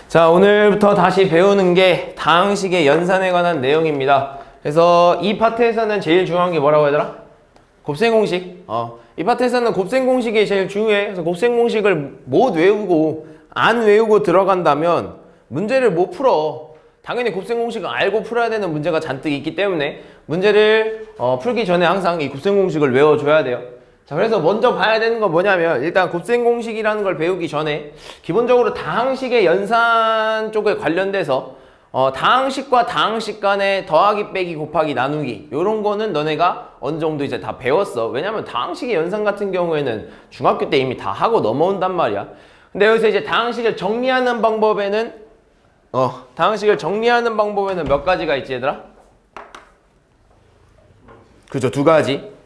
자, 오늘부터 다시 배우는 게 다항식의 연산에 관한 내용입니다. 그래서 이 파트에서는 제일 중요한 게 뭐라고 하더라? 곱셈공식. 이 파트에서는 곱셈공식이 제일 중요해. 그래서 곱셈공식을 못 외우고 안 외우고 들어간다면 문제를 못 풀어. 당연히 곱셈공식을 알고 풀어야 되는 문제가 잔뜩 있기 때문에 문제를 풀기 전에 항상 이 곱셈공식을 외워줘야 돼요. 자, 그래서 먼저 봐야 되는 건 뭐냐면 일단 곱셈공식이라는 걸 배우기 전에 기본적으로 다항식의 연산 쪽에 관련돼서 다항식과 다항식 간의 더하기 빼기 곱하기 나누기 요런 거는 너네가 어느 정도 이제 다 배웠어. 왜냐면 다항식의 연산 같은 경우에는 중학교 때 이미 다 하고 넘어온단 말이야. 근데 여기서 이제 다항식을 정리하는 방법에는 몇 가지가 있지 얘들아? 그죠, 두 가지.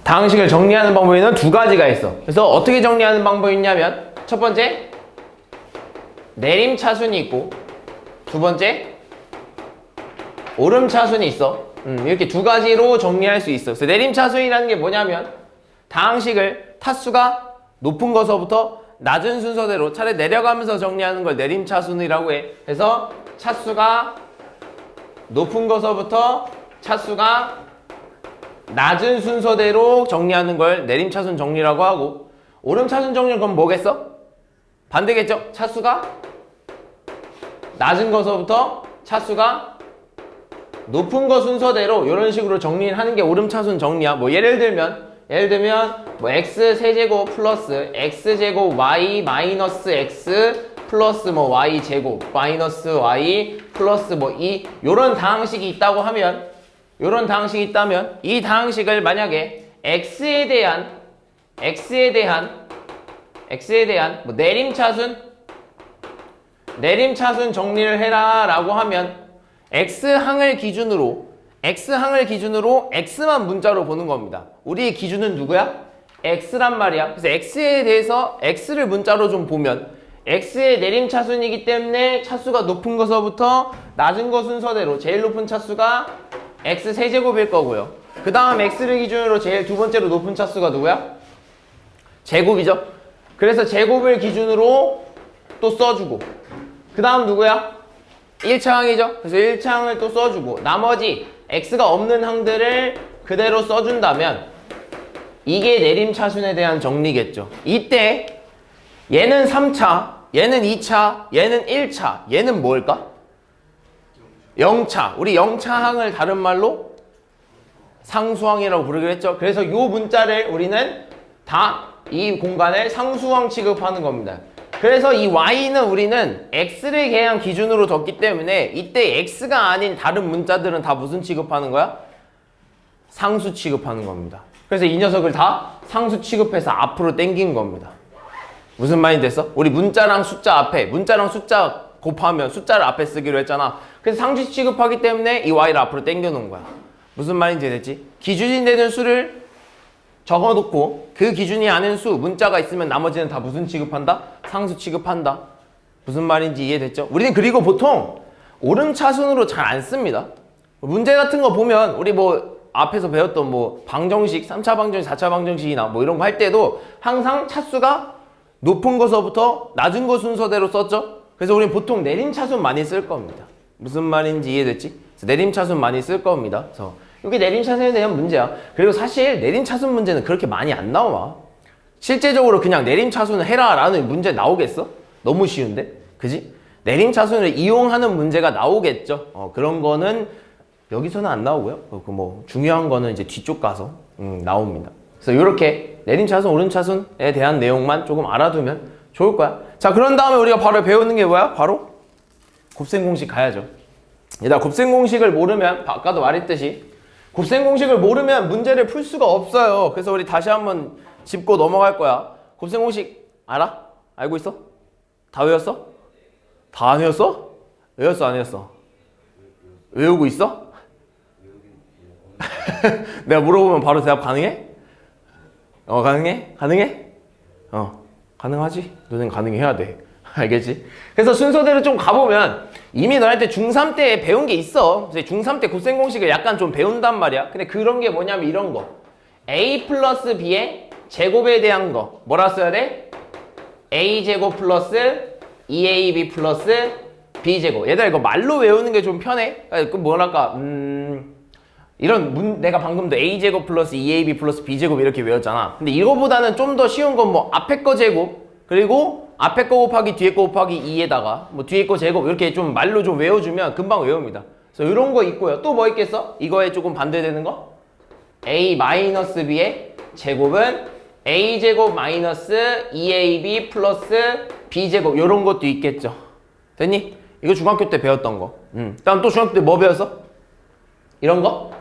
다항식을 정리하는 방법에는 두 가지가 있어. 그래서 어떻게 정리하는 방법이 있냐면 첫 번째 내림차순이 있고 두 번째 오름차순이 있어. 이렇게 두 가지로 정리할 수 있어. 그래서 내림차순이라는 게 뭐냐면 다항식을 타수가 높은 것서부터 낮은 순서대로 차례 내려가면서 정리하는 걸 내림차순이라고 해. 그래서 차수가 높은 것서부터 차수가 낮은 순서대로 정리하는 걸 내림차순 정리라고 하고, 오름차순 정리는 그럼 뭐겠어? 반대겠죠? 차수가 낮은 것서부터 차수가 높은 거 순서대로 이런 식으로 정리를 하는 게 오름차순 정리야. 뭐 예를 들면 뭐 x 세제곱 플러스 x 제곱 y 마이너스 x 플러스 뭐 y 제곱 마이너스 y 플러스 뭐 2 요런 다항식이 있다고 하면, 요런 다항식이 있다면 이 다항식을 만약에 x에 대한 뭐 내림차순 정리를 해라 라고 하면 x항을 기준으로 x만 문자로 보는 겁니다. 우리의 기준은 누구야? x란 말이야. 그래서 x에 대해서 x를 문자로 좀 보면 x의 내림차순이기 때문에 차수가 높은 것서부터 낮은 거 순서대로 제일 높은 차수가 x 세제곱일 거고요. 그 다음 x를 기준으로 제일 두 번째로 높은 차수가 누구야? 제곱이죠. 그래서 제곱을 기준으로 또 써주고, 그 다음 누구야? 1차항이죠. 그래서 1차항을 또 써주고, 나머지 x가 없는 항들을 그대로 써준다면 이게 내림차순에 대한 정리겠죠. 이때 얘는 3차, 얘는 2차, 얘는 1차, 얘는 뭘까? 0차. 우리 0차항을 다른 말로 상수항이라고 부르기로 했죠. 그래서 요 문자를 우리는 다 이 공간을 상수항 취급하는 겁니다. 그래서 이 y는 우리는 x를 그냥 기준으로 뒀기 때문에 이때 x가 아닌 다른 문자들은 다 무슨 취급하는 거야? 상수 취급하는 겁니다. 그래서 이 녀석을 다 상수 취급해서 앞으로 당긴 겁니다. 무슨 말이 됐어? 우리 문자랑 숫자 곱하면 숫자를 앞에 쓰기로 했잖아. 그래서 상수 취급하기 때문에 이 y를 앞으로 당겨 놓은 거야. 무슨 말인지 됐지? 기준이 되는 수를 적어놓고 그 기준이 아닌 수, 문자가 있으면 나머지는 다 무슨 취급한다? 상수 취급한다. 무슨 말인지 이해됐죠? 우리는 그리고 보통 오름차순으로 잘 안 씁니다. 문제 같은 거 보면 우리 뭐 앞에서 배웠던 뭐 방정식, 3차 방정식, 4차 방정식이나 뭐 이런 거 할 때도 항상 차수가 높은 거서부터 낮은 거 순서대로 썼죠? 그래서 우리는 보통 내림차순 많이 쓸 겁니다. 무슨 말인지 이해됐지? 그래서 내림차순 많이 쓸 겁니다. 그래서 이게 내림차순에 대한 문제야. 그리고 사실 내림차순 문제는 그렇게 많이 안 나와. 실제적으로 그냥 내림차순을 해라 라는 문제 나오겠어? 너무 쉬운데? 그지? 내림차순을 이용하는 문제가 나오겠죠. 그런 거는 여기서는 안 나오고요. 뭐 중요한 거는 이제 뒤쪽 가서 나옵니다. 그래서 이렇게 내림차순, 오름차순에 대한 내용만 조금 알아두면 좋을 거야. 자, 그런 다음에 우리가 바로 배우는 게 뭐야? 바로 곱셈공식 가야죠. 얘들아, 곱셈공식을 모르면 아까도 말했듯이 곱셈공식을 모르면 문제를 풀 수가 없어요. 그래서 우리 다시 한번 짚고 넘어갈 거야. 곱셈공식 알아? 알고 있어? 다 외웠어? 다 안 외웠어? 외웠어, 안 외웠어? 외우고 있어? 내가 물어보면 바로 대답 가능해? 가능해? 가능해? 가능하지? 너는 가능해야 돼. 알겠지? 그래서 순서대로 좀 가보면 이미 너한테 중3 때 배운 게 있어. 중3 때 곱셈 공식을 약간 좀 배운단 말이야. 근데 그런 게 뭐냐면 이런 거. a 플러스 b의 제곱에 대한 거. 뭐라 써야 돼? a제곱 플러스 2ab 플러스 b제곱. 얘들아 이거 말로 외우는 게 좀 편해. 그 뭐랄까 내가 방금도 a제곱 플러스 2ab 플러스 b제곱 이렇게 외웠잖아. 근데 이거보다는 좀 더 쉬운 건 뭐 앞에 거 제곱 그리고 앞에 거 곱하기 뒤에 거 곱하기 2에다가 뭐 뒤에 거 제곱 이렇게 좀 말로 좀 외워주면 금방 외웁니다. 그래서 이런 거 있고요. 또 뭐 있겠어? 이거에 조금 반대되는 거? a 마이너스 b의 제곱은 a제곱 마이너스 2ab 플러스 b제곱 이런 것도 있겠죠. 됐니? 이거 중학교 때 배웠던 거. 다음 또 중학교 때 뭐 배웠어? 이런 거?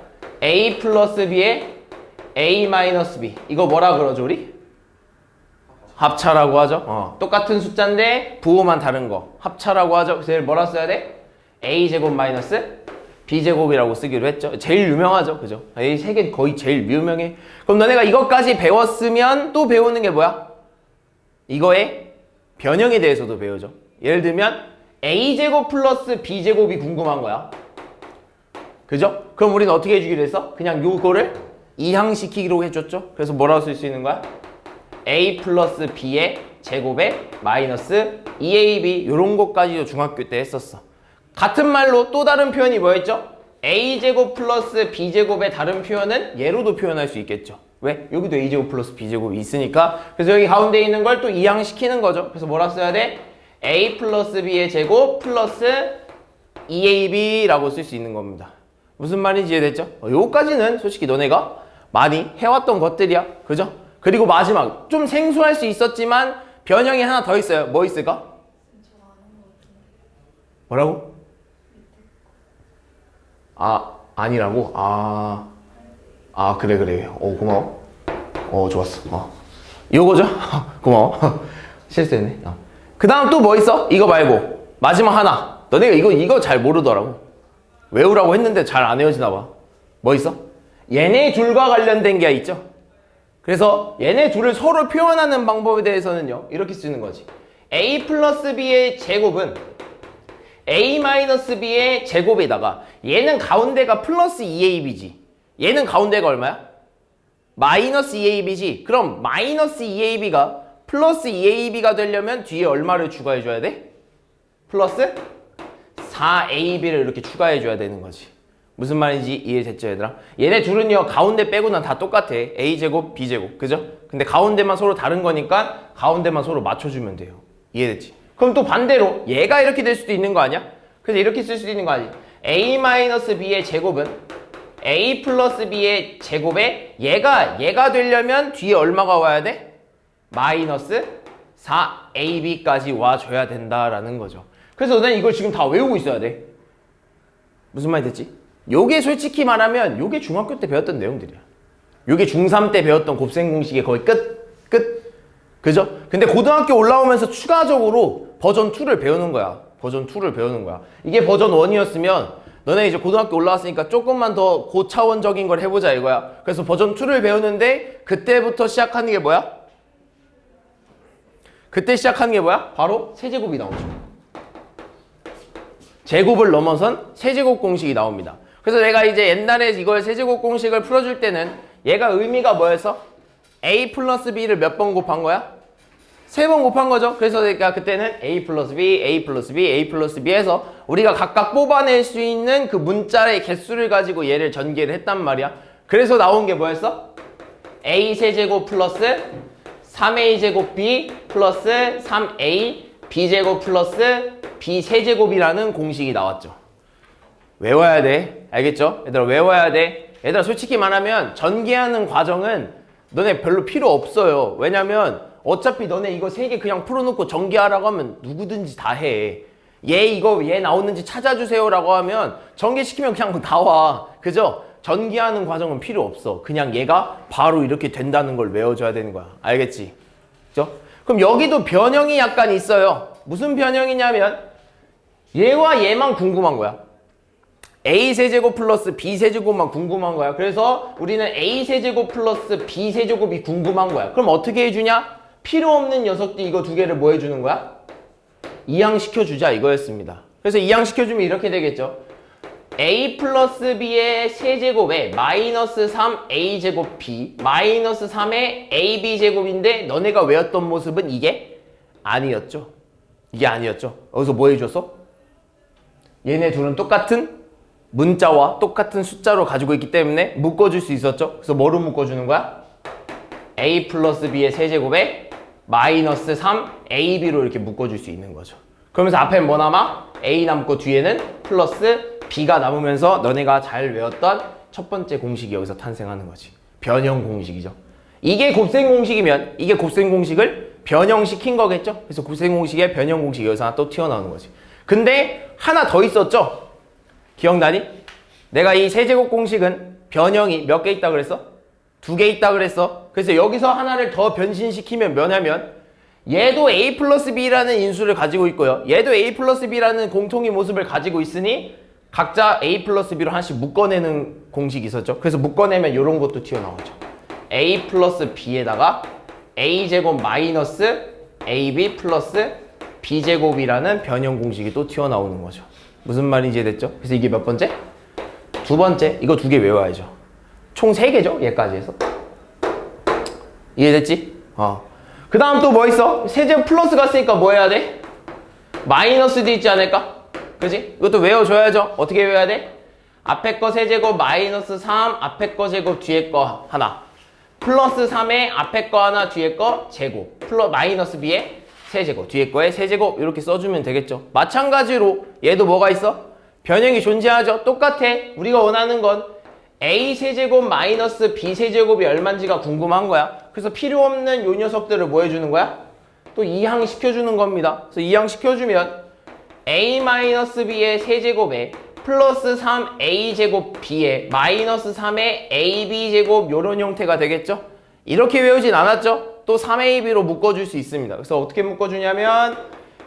a 플러스 b의 a 마이너스 b. 이거 뭐라 그러죠 우리? 합차라고 하죠. 똑같은 숫자인데 부호만 다른 거. 합차라고 하죠. 그래서 얘를 뭐라 써야 돼? a제곱 마이너스 b제곱이라고 쓰기로 했죠. 제일 유명하죠. 그죠? 이 세 개 거의 제일 유명해. 그럼 너네가 이것까지 배웠으면 또 배우는 게 뭐야? 이거의 변형에 대해서도 배우죠. 예를 들면 a제곱 플러스 b제곱이 궁금한 거야. 그죠? 그럼 우리는 어떻게 해주기로 했어? 그냥 요거를 이항시키기로 해줬죠. 그래서 뭐라고 쓸 수 있는 거야? a 플러스 b의 제곱에 마이너스 2ab 요런 것까지도 중학교 때 했었어. 같은 말로 또 다른 표현이 뭐였죠? a제곱 플러스 b제곱의 다른 표현은 얘로도 표현할 수 있겠죠. 왜? 여기도 a제곱 플러스 b제곱이 있으니까. 그래서 여기 가운데 있는 걸 또 이항시키는 거죠. 그래서 뭐라 써야 돼? a 플러스 b의 제곱 플러스 2ab라고 쓸 수 있는 겁니다. 무슨 말인지 이해됐죠? 요거까지는 솔직히 너네가 많이 해왔던 것들이야. 그죠? 그리고 마지막 좀 생소할 수 있었지만 변형이 하나 더 있어요. 뭐 있을까? 뭐라고? 아니라고? 그래. 고마워. 좋았어. 요거죠? 고마워. 실수했네. 그 다음 또 뭐 있어? 이거 말고 마지막 하나. 너네가 이거 잘 모르더라고. 외우라고 했는데 잘 안 외워지나 봐. 뭐 있어? 얘네 둘과 관련된 게 있죠? 그래서 얘네 둘을 서로 표현하는 방법에 대해서는요 이렇게 쓰는 거지. a 플러스 b의 제곱은 a 마이너스 b의 제곱에다가 얘는 가운데가 플러스 2ab지. 얘는 가운데가 얼마야? 마이너스 2ab지. 그럼 마이너스 2ab가 플러스 2ab가 되려면 뒤에 얼마를 추가해줘야 돼? 플러스 4ab를 이렇게 추가해줘야 되는 거지. 무슨 말인지 이해됐죠 얘들아? 얘네 둘은요 가운데 빼고는 다 똑같아. a제곱 b제곱 그죠? 근데 가운데만 서로 다른 거니까 가운데만 서로 맞춰주면 돼요. 이해됐지? 그럼 또 반대로 얘가 이렇게 될 수도 있는 거 아니야? 그래서 이렇게 쓸 수도 있는 거 아니야? a-b의 제곱은 a 플러스 b의 제곱에 얘가 되려면 뒤에 얼마가 와야 돼? 마이너스 4ab까지 와줘야 된다라는 거죠. 그래서 너는 이걸 지금 다 외우고 있어야 돼. 무슨 말이 됐지? 요게 솔직히 말하면 요게 중학교 때 배웠던 내용들이야. 요게 중3 때 배웠던 곱셈 공식의 거의 끝. 그죠? 근데 고등학교 올라오면서 추가적으로 버전 2를 배우는 거야. 버전 2를 배우는 거야. 이게 버전 1이었으면 너네 이제 고등학교 올라왔으니까 조금만 더 고차원적인 걸 해보자 이거야. 그래서 버전 2를 배우는데 그때부터 시작하는 게 뭐야? 바로 세제곱이 나오죠. 제곱을 넘어선 세제곱 공식이 나옵니다. 그래서 내가 이제 옛날에 이걸 세제곱 공식을 풀어줄 때는 얘가 의미가 뭐였어? a 플러스 b를 몇 번 곱한 거야? 3번 곱한 거죠. 그래서 그러니까 그때는 a 플러스 b, a 플러스 b, a 플러스 b 해서 우리가 각각 뽑아낼 수 있는 그 문자의 개수를 가지고 얘를 전개를 했단 말이야. 그래서 나온 게 뭐였어? a 세제곱 플러스 3a 제곱 b 플러스 3a b제곱 플러스 b 세제곱이라는 공식이 나왔죠. 외워야 돼. 알겠죠? 얘들아 외워야 돼. 얘들아 솔직히 말하면 전개하는 과정은 너네 별로 필요 없어요. 왜냐면 어차피 너네 이거 3개 그냥 풀어놓고 전개하라고 하면 누구든지 다 해. 얘 나오는지 찾아주세요라고 하면 전개시키면 그냥 나와. 그죠? 전개하는 과정은 필요 없어. 그냥 얘가 바로 이렇게 된다는 걸 외워줘야 되는 거야. 알겠지? 그죠? 그럼 여기도 변형이 약간 있어요. 무슨 변형이냐면 얘와 얘만 궁금한 거야. a세제곱 플러스 b세제곱만 궁금한 거야. 그래서 우리는 a세제곱 플러스 b세제곱이 궁금한 거야. 그럼 어떻게 해주냐? 필요 없는 녀석들 이거 두 개를 뭐 해주는 거야? 이항시켜주자 이거였습니다. 그래서 이항시켜주면 이렇게 되겠죠. a 플러스 b의 세제곱에 마이너스 3a 제곱 b 마이너스 3의 ab 제곱인데 너네가 외웠던 모습은 이게 아니었죠. 이게 아니었죠. 여기서 뭐 해줬어? 얘네 둘은 똑같은 문자와 똑같은 숫자로 가지고 있기 때문에 묶어줄 수 있었죠. 그래서 뭐로 묶어주는 거야? a 플러스 b의 세제곱에 마이너스 3ab로 이렇게 묶어줄 수 있는 거죠. 그러면서 앞에 뭐 남아? a 남고 뒤에는 플러스 b가 남으면서 너네가 잘 외웠던 첫 번째 공식이 여기서 탄생하는 거지. 변형 공식이죠. 이게 곱셈 공식이면 이게 곱셈 공식을 변형시킨 거겠죠. 그래서 곱셈 공식의 변형 공식이 여기서 하나 또 튀어나오는 거지. 근데 하나 더 있었죠. 기억나니? 내가 이 세제곱 공식은 변형이 몇 개 있다 그랬어? 2개 있다 그랬어. 그래서 여기서 하나를 더 변신시키면 뭐냐면 얘도 a 플러스 b라는 인수를 가지고 있고요. 얘도 a 플러스 b라는 공통의 모습을 가지고 있으니 각자 a 플러스 b로 하나씩 묶어내는 공식이 있었죠. 그래서 묶어내면 이런 것도 튀어나오죠. a 플러스 b에다가 a 제곱 마이너스 ab 플러스 b 제곱이라는 변형 공식이 또 튀어나오는 거죠. 무슨 말인지 이해됐죠? 그래서 이게 몇 번째? 두 번째. 이거 2개 외워야죠. 총 3개죠? 얘까지 해서. 이해됐지? 그 다음 또 뭐 있어? 세제곱 플러스가 있으니까 뭐 해야 돼? 마이너스도 있지 않을까? 그지? 이것도 외워줘야죠. 어떻게 외워야 돼? 앞에 거 세제곱 마이너스 3, 앞에 거 제곱, 뒤에 거 하나. 플러스 3에 앞에 거 하나, 뒤에 거 제곱. 마이너스 b에 세제곱, 뒤에 거에 세제곱 이렇게 써주면 되겠죠. 마찬가지로 얘도 뭐가 있어? 변형이 존재하죠. 똑같아. 우리가 원하는 건 a 세제곱 마이너스 b 세제곱이 얼마인지가 궁금한 거야. 그래서 필요 없는 요 녀석들을 뭐 해주는 거야? 또 이항시켜주는 겁니다. 그래서 이항시켜주면 a 마이너스 b의 세제곱에 플러스 3a 제곱 b에 마이너스 3의 ab 제곱 요런 형태가 되겠죠? 이렇게 외우진 않았죠? 또 3ab로 묶어줄 수 있습니다. 그래서 어떻게 묶어주냐면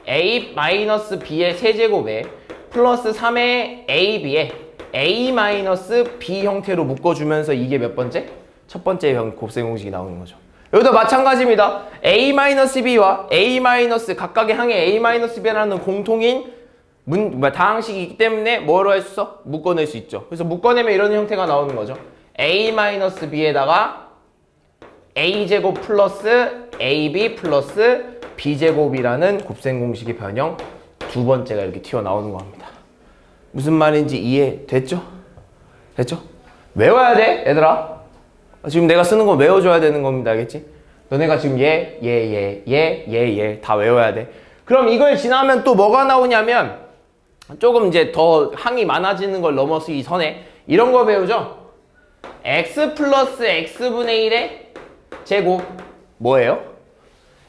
a 마이너스 b의 세제곱에 플러스 3의 ab에 a 마이너스 b 형태로 묶어주면서 이게 몇 번째? 첫 번째 곱셈 공식이 나오는 거죠. 여기도 마찬가지입니다. a 마이너스 b와 a 마이너스 각각의 항에 a 마이너스 b라는 공통인 다항식이 있기 때문에 뭐로 할 수 있어? 묶어낼 수 있죠. 그래서 묶어내면 이런 형태가 나오는 거죠. a 마이너스 b에다가 a 제곱 플러스 ab 플러스 b 제곱이라는 곱셈 공식의 변형 두 번째가 이렇게 튀어나오는 겁니다. 무슨 말인지 이해됐죠? 됐죠? 외워야 돼, 얘들아. 지금 내가 쓰는 건 외워줘야 되는 겁니다. 알겠지? 너네가 지금 얘 다 외워야 돼. 그럼 이걸 지나면 또 뭐가 나오냐면 조금 이제 더 항이 많아지는 걸 넘어서 이 선에 이런 거 배우죠? x 플러스 x분의 1의 제곱 뭐예요?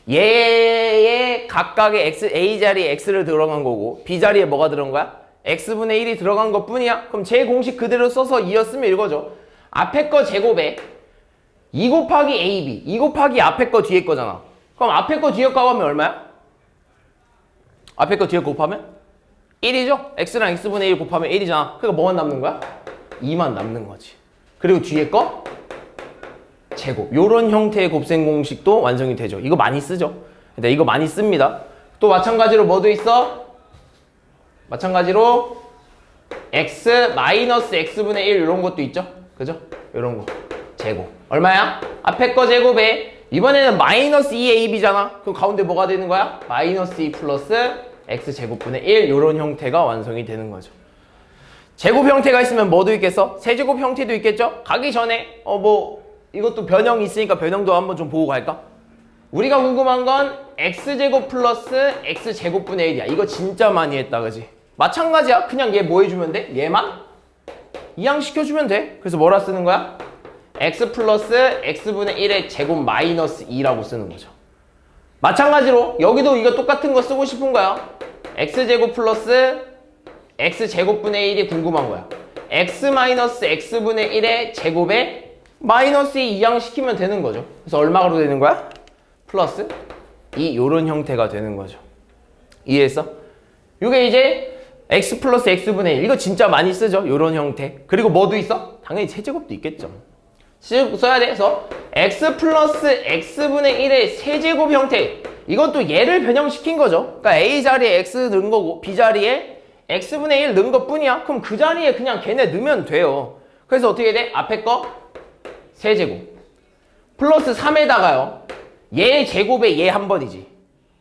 얘의 각각의 x, a 자리에 x를 들어간 거고 b 자리에 뭐가 들어간 거야? x분의 1이 들어간 것 뿐이야? 그럼 제 공식 그대로 써서 이었으면 이거죠. 앞에 거 제곱에 2 곱하기 ab 2 곱하기 앞에 거 뒤에 거잖아. 그럼 앞에 거 뒤에 거 하면 얼마야? 앞에 거 뒤에 거 곱하면 1이죠? x랑 x분의 1 곱하면 1이잖아. 그러니까 뭐만 남는 거야? 2만 남는 거지. 그리고 뒤에 거 제곱. 요런 형태의 곱셈 공식도 완성이 되죠. 이거 많이 쓰죠? 근데 이거 많이 씁니다. 또 마찬가지로 뭐도 있어? 마찬가지로 x 마이너스 x분의 1 이런 것도 있죠? 그죠? 이런 거 제곱 얼마야? 앞에 거 제곱에 이번에는 마이너스 2ab잖아. 그럼 가운데 뭐가 되는 거야? 마이너스 2 플러스 x 제곱분의 1 이런 형태가 완성이 되는 거죠. 제곱 형태가 있으면 뭐도 있겠어? 세제곱 형태도 있겠죠? 가기 전에 이것도 변형이 있으니까 변형도 한번 좀 보고 갈까? 우리가 궁금한 건 x제곱 플러스 x제곱분의 1이야. 이거 진짜 많이 했다, 그지? 마찬가지야. 그냥 얘 뭐 해주면 돼? 얘만 이항시켜주면 돼. 그래서 뭐라 쓰는 거야? x 플러스 x분의 1의 제곱 마이너스 2라고 쓰는 거죠. 마찬가지로 여기도 이거 똑같은 거 쓰고 싶은 거야. x제곱 플러스 x제곱분의 1이 궁금한 거야. x 마이너스 x분의 1의 제곱에 마이너스 2 이항시키면 되는 거죠. 그래서 얼마로 되는 거야? 플러스 2 요런 형태가 되는 거죠. 이해했어? 이게 이제 x 플러스 x분의 1 이거 진짜 많이 쓰죠. 요런 형태. 그리고 뭐도 있어? 당연히 세제곱도 있겠죠. 써야 돼. 그래서 x 플러스 x분의 1의 세제곱 형태 이건 또 얘를 변형시킨 거죠. 그러니까 A 자리에 X 넣은 거고 B 자리에 X분의 1 넣은 것 뿐이야. 그럼 그 자리에 그냥 걔네 넣으면 돼요. 그래서 어떻게 돼? 앞에 거 세제곱 플러스 3에다가요. 얘 제곱에 얘 한 번이지.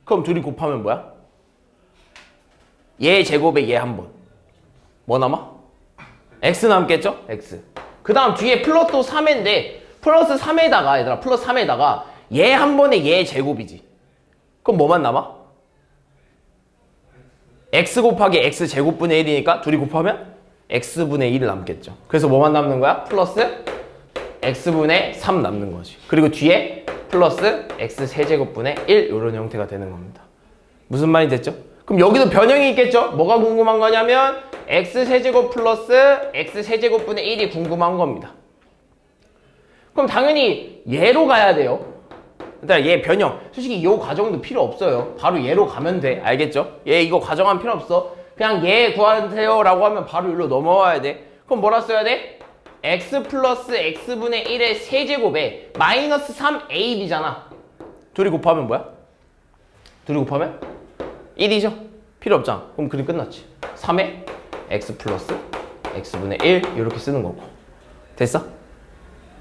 그럼 둘이 곱하면 뭐야? 얘 제곱에 얘 한 번. 뭐 남아? X 남겠죠? X. 그 다음 뒤에 플러스 또 3인데 플러스 3에다가 얘들아 플러스 3에다가 얘 한 번에 얘 제곱이지. 그럼 뭐만 남아? X 곱하기 X 제곱분의 1이니까 둘이 곱하면 X분의 1 남겠죠. 그래서 뭐만 남는 거야? 플러스 X분의 3 남는 거지. 그리고 뒤에 플러스 X 세제곱분의 1 이런 형태가 되는 겁니다. 무슨 말이 됐죠? 그럼 여기도 변형이 있겠죠? 뭐가 궁금한 거냐면 X 세제곱 플러스 X 세제곱분의 1이 궁금한 겁니다. 그럼 당연히 얘로 가야 돼요. 일단 얘 변형. 솔직히 이 과정도 필요 없어요. 바로 얘로 가면 돼. 알겠죠? 얘 이거 과정하면 필요 없어. 그냥 얘 구하세요 라고 하면 바로 여기로 넘어와야 돼. 그럼 뭐라 써야 돼? X 플러스 X분의 1의 세제곱에 마이너스 3AB잖아. 둘이 곱하면 뭐야? 둘이 곱하면 1이죠? 필요 없잖아. 그럼 그림 끝났지. 3에 X 플러스 X분의 1 이렇게 쓰는 거고. 됐어?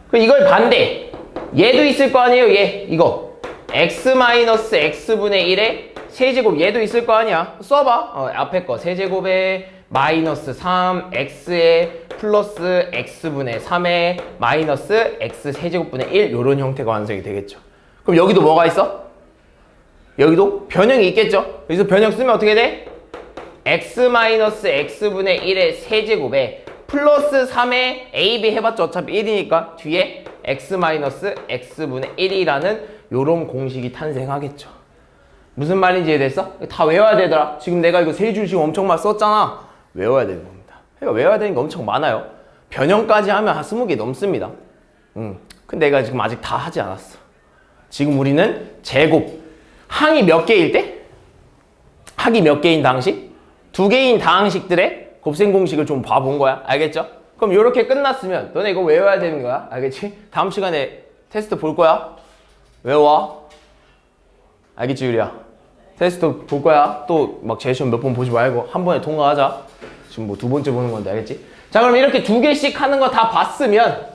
그럼 이걸 반대. 얘도 있을 거 아니에요? 얘 이거 X 마이너스 X분의 1의 세제곱 얘도 있을 거 아니야. 써봐. 앞에 거 세제곱에 마이너스 3 X에 플러스 X분의 3에 마이너스 X 세제곱분의 1 이런 형태가 완성이 되겠죠. 그럼 여기도 뭐가 있어? 여기도 변형이 있겠죠. 여기서 변형 쓰면 어떻게 돼? X 마이너스 X분의 1의 세제곱에 플러스 3에 AB 해봤자 어차피 1이니까 뒤에 X 마이너스 X분의 1이라는 요런 공식이 탄생하겠죠. 무슨 말인지 이해됐어? 다 외워야 되더라. 지금 내가 이거 세 줄 지금 엄청 많이 썼잖아. 외워야 되는 겁니다. 그러니까 외워야 되는 게 엄청 많아요. 변형까지 하면 한 20개 넘습니다. 근데 내가 지금 아직 다 하지 않았어. 지금 우리는 제곱. 항이 몇 개일 때? 항이 몇 개인 당식? 2개인 다항식들의 곱셈 공식을 좀 봐본 거야. 알겠죠? 그럼 이렇게 끝났으면 너네 이거 외워야 되는 거야. 알겠지? 다음 시간에 테스트 볼 거야. 외워. 알겠지, 유리야? 테스트 볼 거야. 또 막 제시험 몇 번 보지 말고 한 번에 통과하자. 지금 뭐 2번째 보는 건데, 알겠지? 자, 그럼 이렇게 2개씩 하는 거 다 봤으면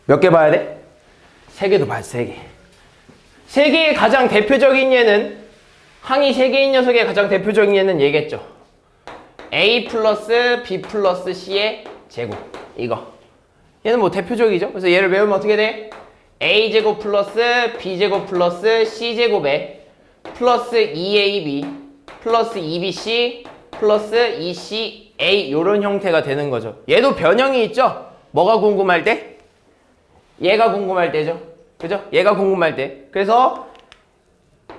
몇 개 봐야 돼? 3개도 봐야지, 3개. 3개의 가장 대표적인 예는 항이 3개인 녀석의 가장 대표적인 예는 얘겠죠. A 플러스 B 플러스 C의 제곱. 이거. 얘는 뭐 대표적이죠. 그래서 얘를 외우면 어떻게 돼? A제곱 플러스 B제곱 플러스 C제곱에 플러스 2AB 플러스 2BC 플러스 2CA 요런 형태가 되는 거죠. 얘도 변형이 있죠? 뭐가 궁금할 때? 얘가 궁금할 때죠. 그죠? 얘가 궁금할 때. 그래서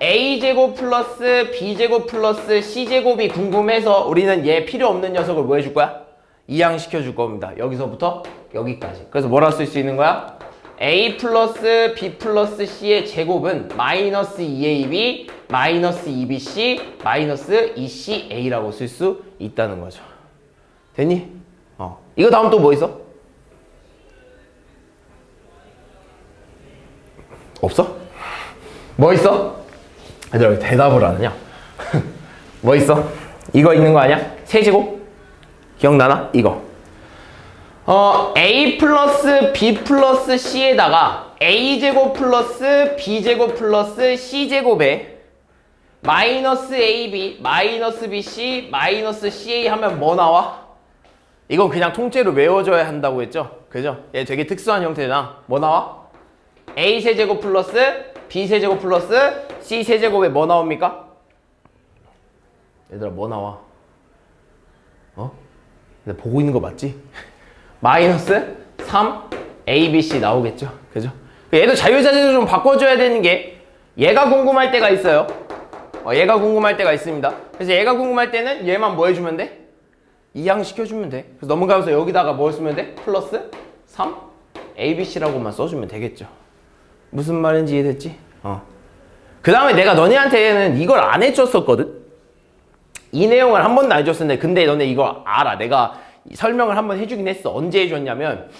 A제곱 플러스 B제곱 플러스 C제곱이 궁금해서 우리는 얘 필요 없는 녀석을 뭐 해줄 거야? 이항시켜 줄 겁니다. 여기서부터 여기까지. 그래서 뭐라 쓸 수 있는 거야? A 플러스 B 플러스 C의 제곱은 마이너스 2AB 마이너스 2BC 마이너스 2CA라고 쓸 수 있다는 거죠. 됐니? 이거 다음 또 뭐 있어? 없어? 뭐 있어? 얘들아 왜 대답을 안 하냐? 뭐 있어? 이거 있는 거 아니야? 세제곱? 기억나나? 이거 A 플러스 B 플러스 C에다가 A제곱 플러스 B제곱 플러스 C제곱에 마이너스 AB 마이너스 BC 마이너스 CA 하면 뭐 나와? 이건 그냥 통째로 외워줘야 한다고 했죠? 그죠? 얘 되게 특수한 형태잖아. 뭐 나와? A 세제곱 플러스 B 세제곱 플러스 C 세제곱에 뭐 나옵니까? 얘들아 뭐 나와? 내가 보고 있는 거 맞지? 마이너스 3 ABC 나오겠죠? 그죠? 얘도 자유자재로 좀 바꿔줘야 되는 게 얘가 궁금할 때가 있어요. 얘가 궁금할 때가 있습니다. 그래서 얘가 궁금할 때는 얘만 뭐 해주면 돼? 이항시켜주면 돼. 그래서 넘어가면서 여기다가 뭘 쓰면 돼? 플러스 3 ABC라고만 써주면 되겠죠. 무슨 말인지 이해됐지? 그 다음에 내가 너네한테는 이걸 안 해줬었거든? 이 내용을 한 번도 안 해줬었는데 근데 너네 이거 알아. 내가 설명을 한 번 해주긴 했어. 언제 해줬냐면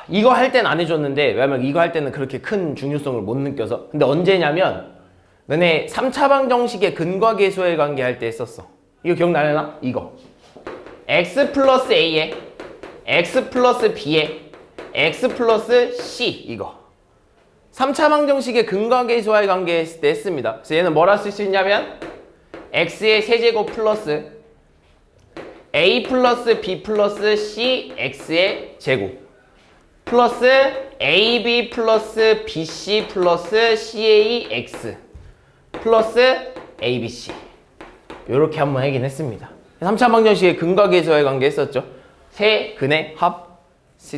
이거 할 땐 안 해줬는데 왜냐면 이거 할 때는 그렇게 큰 중요성을 못 느껴서. 근데 언제냐면 너네 3차 방정식의 근과 계수의 관계 할 때 했었어. 이거 기억나려나? 이거 x 플러스 a에 x 플러스 b에 x 플러스 c 이거 3차 방정식의 근과 계수와의 관계 했을 때 했습니다. 그래서 얘는 뭐라 쓸 수 있냐면 x의 세제곱 플러스 a 플러스 b 플러스 c x의 제곱 플러스 ab 플러스 bc 플러스 cax 플러스 abc 요렇게 한번 하긴 했습니다. 3차 방정식의 근과 계수와의 관계 했었죠. 세 근의 합,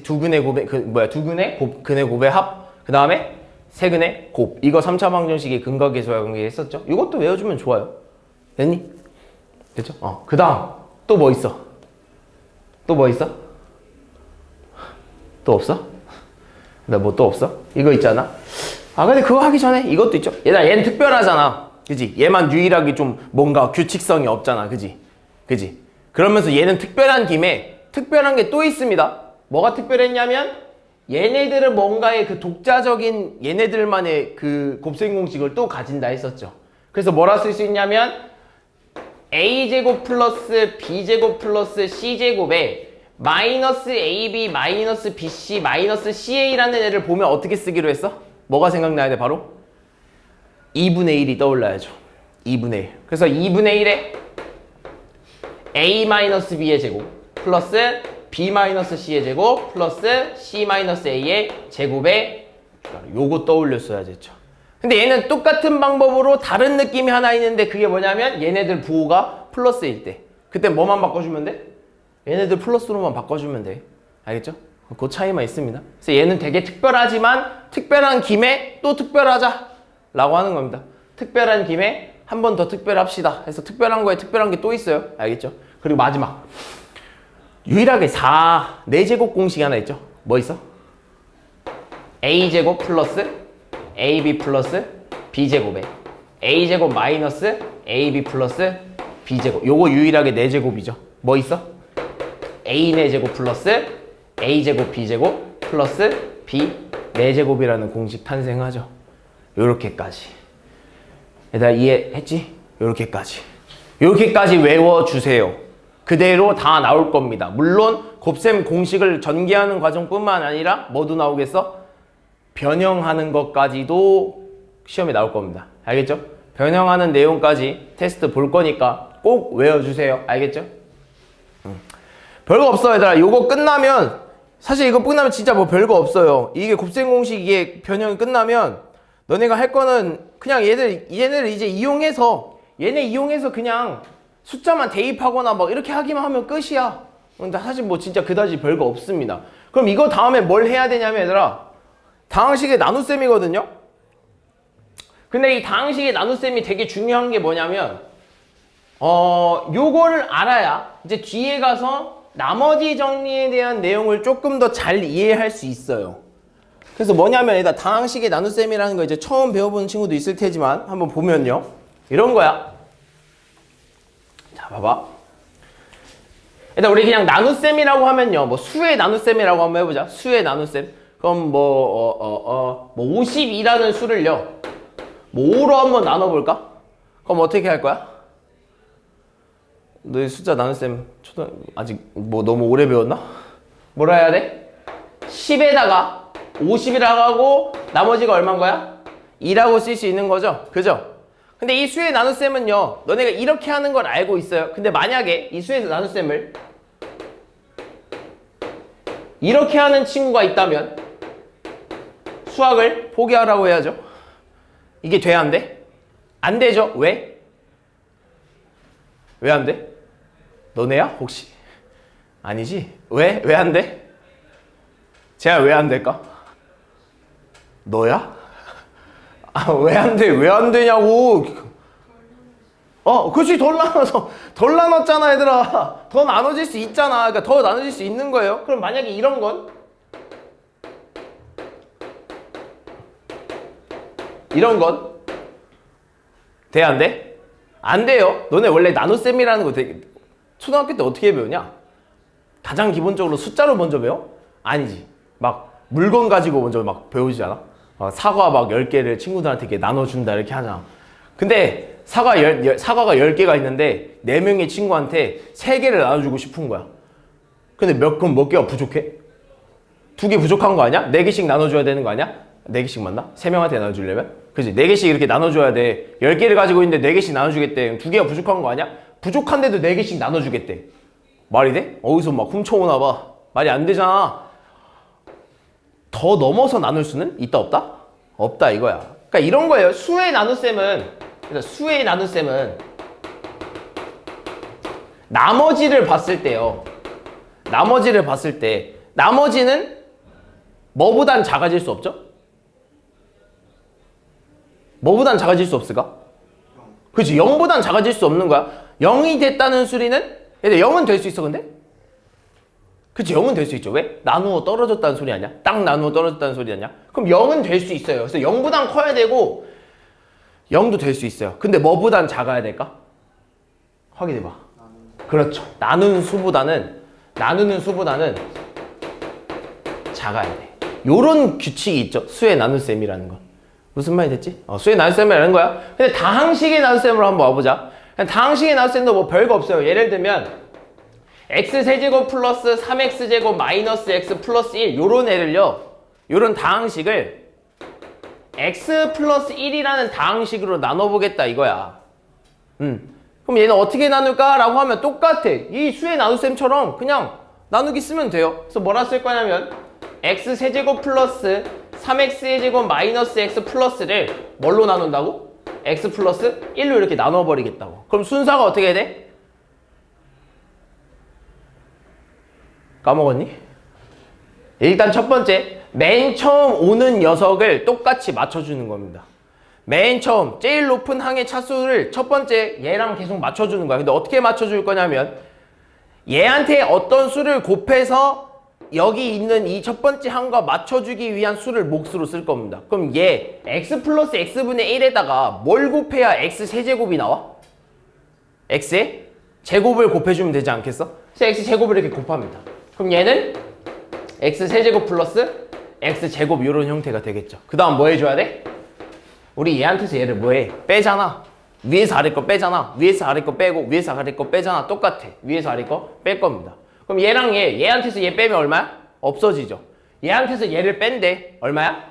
두 근의 곱의 두 근의 곱, 근의 곱의 합, 그 다음에 세 근의 곱. 이거 3차 방정식의 근과 계수와의 관계 했었죠. 이것도 외워주면 좋아요. 됐니? 됐죠? 그 다음 또 뭐 있어? 또 뭐 있어? 또 없어? 나 뭐 또 없어? 이거 있잖아. 근데 그거 하기 전에 이것도 있죠. 얘는 특별하잖아. 그지? 얘만 유일하게 좀 뭔가 규칙성이 없잖아. 그지? 그지? 그러면서 얘는 특별한 김에 특별한 게 또 있습니다. 뭐가 특별했냐면 얘네들은 뭔가의 그 독자적인 얘네들만의 그 곱셈 공식을 또 가진다 했었죠. 그래서 뭐라 쓸 수 있냐면 a제곱 플러스 b제곱 플러스 c제곱에 마이너스 ab 마이너스 bc 마이너스 ca라는 애를 보면 어떻게 쓰기로 했어? 뭐가 생각나야 돼? 바로 2분의 1이 떠올라야죠. 2분의 1. 그래서 2분의 1에 a 마이너스 b의 제곱 플러스 b 마이너스 c의 제곱 플러스 c 마이너스 a의 제곱에 요거 떠올렸어야지 했죠. 근데 얘는 똑같은 방법으로 다른 느낌이 하나 있는데 그게 뭐냐면 얘네들 부호가 플러스일 때 그때 뭐만 바꿔주면 돼? 얘네들 플러스로만 바꿔주면 돼. 알겠죠? 그 차이만 있습니다. 그래서 얘는 되게 특별하지만 특별한 김에 또 특별하자 라고 하는 겁니다. 특별한 김에 한 번 더 특별합시다 해서 특별한 거에 특별한 게 또 있어요. 알겠죠? 그리고 마지막 유일하게 4제곱 공식이 하나 있죠. 뭐 있어? a제곱 플러스 ab 플러스 b제곱에 a제곱 마이너스 ab 플러스 b제곱. 요거 유일하게 4제곱이죠. 뭐 있어? a 4제곱 플러스 a제곱 b제곱 플러스 b 4제곱이라는 공식 탄생하죠. 요렇게까지. 얘들아 이해했지? 요렇게까지 외워주세요. 그대로 다 나올 겁니다. 물론 곱셈 공식을 전개하는 과정뿐만 아니라 뭐도 나오겠어? 변형하는 것까지도 시험에 나올 겁니다. 알겠죠? 변형하는 내용까지 테스트 볼 거니까 꼭 외워주세요. 알겠죠? 별거 없어 얘들아. 요거 끝나면 사실 이거 끝나면 진짜 뭐 별거 없어요. 이게 곱셈 공식 이게 변형이 끝나면 너네가 할 거는 그냥 얘네를 이제 이용해서 얘네 이용해서 그냥 숫자만 대입하거나 막 이렇게 하기만 하면 끝이야. 근데 사실 뭐 진짜 그다지 별거 없습니다. 그럼 이거 다음에 뭘 해야 되냐면 얘들아 다항식의 나눗셈이거든요. 근데 이 다항식의 나눗셈이 되게 중요한 게 뭐냐면 요거를 알아야 이제 뒤에 가서 나머지 정리에 대한 내용을 조금 더 잘 이해할 수 있어요. 그래서 뭐냐면 일단 다항식의 나눗셈이라는 거 이제 처음 배워보는 친구도 있을 테지만 한번 보면요 이런 거야. 자 봐봐. 일단 우리 그냥 나눗셈이라고 하면요 뭐 수의 나눗셈이라고 한번 해보자. 수의 나눗셈. 그럼 뭐 52라는 수를요 뭐 5로 한번 나눠볼까? 그럼 어떻게 할 거야? 너희 숫자 나눗셈 아직 뭐 너무 오래 배웠나? 뭐라 해야 돼? 10에다가 50이라고 하고 나머지가 얼마인 거야? 2라고 쓸 수 있는 거죠? 그죠? 근데 이 수의 나눗셈은요 너네가 이렇게 하는 걸 알고 있어요. 근데 만약에 이 수의 나눗셈을 이렇게 하는 친구가 있다면 수학을 포기하라고 해야죠. 이게 돼야 안 돼? 안 되죠? 왜? 왜 안 돼? 너네야? 혹시? 아니지? 왜? 왜 안 돼? 제가 왜 안 될까? 너야? 왜 안 돼? 왜 안 되냐고. 그렇지. 덜 나눴잖아, 얘들아. 더 나눠질 수 있잖아. 그러니까 더 나눠질 수 있는 거예요. 그럼 만약에 이런 건 돼? 안 돼? 안 돼요. 너네 원래 나눗셈이라는 거 되게 초등학교 때 어떻게 배우냐? 가장 기본적으로 숫자로 먼저 배워? 아니지. 막 물건 가지고 먼저 막 배우지 않아? 사과 막 10개를 친구들한테 이렇게 나눠준다 이렇게 하잖아. 근데 사과가 10개가 있는데 4명의 친구한테 3개를 나눠주고 싶은 거야. 근데 그럼 몇 개가 부족해? 2개 부족한 거 아니야? 4개씩 나눠줘야 되는 거 아니야? 4개씩 맞나? 3명한테 나눠주려면? 그치? 4개씩 이렇게 나눠줘야 돼. 10개를 가지고 있는데 4개씩 나눠주겠대. 2개가 부족한 거 아니야? 부족한데도 4개씩 나눠주겠대. 말이 돼? 어디서 막 훔쳐오나 봐. 말이 안 되잖아. 더 넘어서 나눌 수는 있다 없다? 없다 이거야. 그러니까 이런 거예요. 수의 나눗셈은 나머지를 봤을 때요. 나머지를 봤을 때 나머지는 뭐보단 작아질 수 없죠? 뭐보단 작아질 수 없을까? 그치? 0보단 작아질 수 없는 거야. 0이 됐다는 수리는? 얘들 0은 될 수 있어 근데? 그치? 0은 될 수 있죠. 왜? 나누어 떨어졌다는 소리 아니야? 딱 나누어 떨어졌다는 소리 아니야? 그럼 0은 될 수 있어요. 그래서 0보단 커야 되고 0도 될 수 있어요. 근데 뭐보단 작아야 될까? 확인해봐. 그렇죠. 나누는 수보다는 작아야 돼. 요런 규칙이 있죠. 수의 나눗셈이라는 건. 무슨 말이 됐지? 수의 나눗셈이라는 거야. 근데 다항식의 나눗셈으로 한번 와보자. 다항식의 나눗셈도 뭐 별거 없어요. 예를 들면 x세제곱 플러스 3x제곱 마이너스 x 플러스 1 요런 애를요. 요런 다항식을 x 플러스 1이라는 다항식으로 나눠보겠다 이거야. 그럼 얘는 어떻게 나눌까? 라고 하면 똑같아. 이 수의 나눗셈처럼 그냥 나누기 쓰면 돼요. 그래서 뭐라 쓸 거냐면 x세제곱 플러스 3x의 제곱 마이너스 x 플러스를 뭘로 나눈다고? x 플러스 1로 이렇게 나눠버리겠다고. 그럼 순서가 어떻게 돼? 까먹었니? 일단 첫 번째, 맨 처음 오는 녀석을 똑같이 맞춰주는 겁니다. 맨 처음 제일 높은 항의 차수를 첫 번째 얘랑 계속 맞춰주는 거야. 근데 어떻게 맞춰줄 거냐면 얘한테 어떤 수를 곱해서 여기 있는 이 첫 번째 항과 맞춰주기 위한 수를 몫으로 쓸 겁니다. 그럼 얘 x 플러스 x분의 1에다가 뭘 곱해야 x 세제곱이 나와? x의 제곱을 곱해주면 되지 않겠어? 그래서 x 제곱을 이렇게 곱합니다. 그럼 얘는 x 세제곱 플러스 x 제곱 이런 형태가 되겠죠. 그 다음 뭐 해줘야 돼? 우리 얘한테서 얘를 뭐해? 빼잖아. 위에서 아래 거 빼잖아. 위에서 아래 거 빼고 위에서 아래 거 빼잖아. 똑같아. 위에서 아래 거 뺄 겁니다. 그럼 얘랑 얘한테서 얘 빼면 얼마야? 없어지죠. 얘한테서 얘를 뺀대. 얼마야?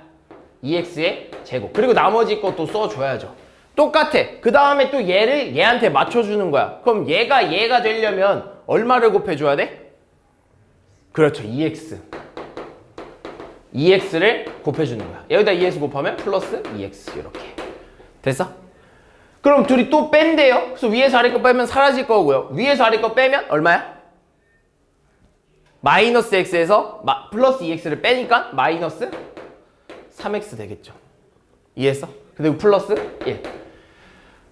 2x의 제곱. 그리고 나머지 것도 써줘야죠. 똑같아. 그 다음에 또 얘를 얘한테 맞춰주는 거야. 그럼 얘가 되려면 얼마를 곱해줘야 돼? 그렇죠. 2x. 2x를 곱해주는 거야. 여기다 2x 곱하면 플러스 2x 이렇게. 됐어? 그럼 둘이 또 뺀대요. 그래서 위에서 아래 거 빼면 사라질 거고요. 위에서 아래 거 빼면 얼마야? 마이너스 x에서 플러스 2x를 빼니까 마이너스 3x 되겠죠. 이해했어? 그리고 플러스 1.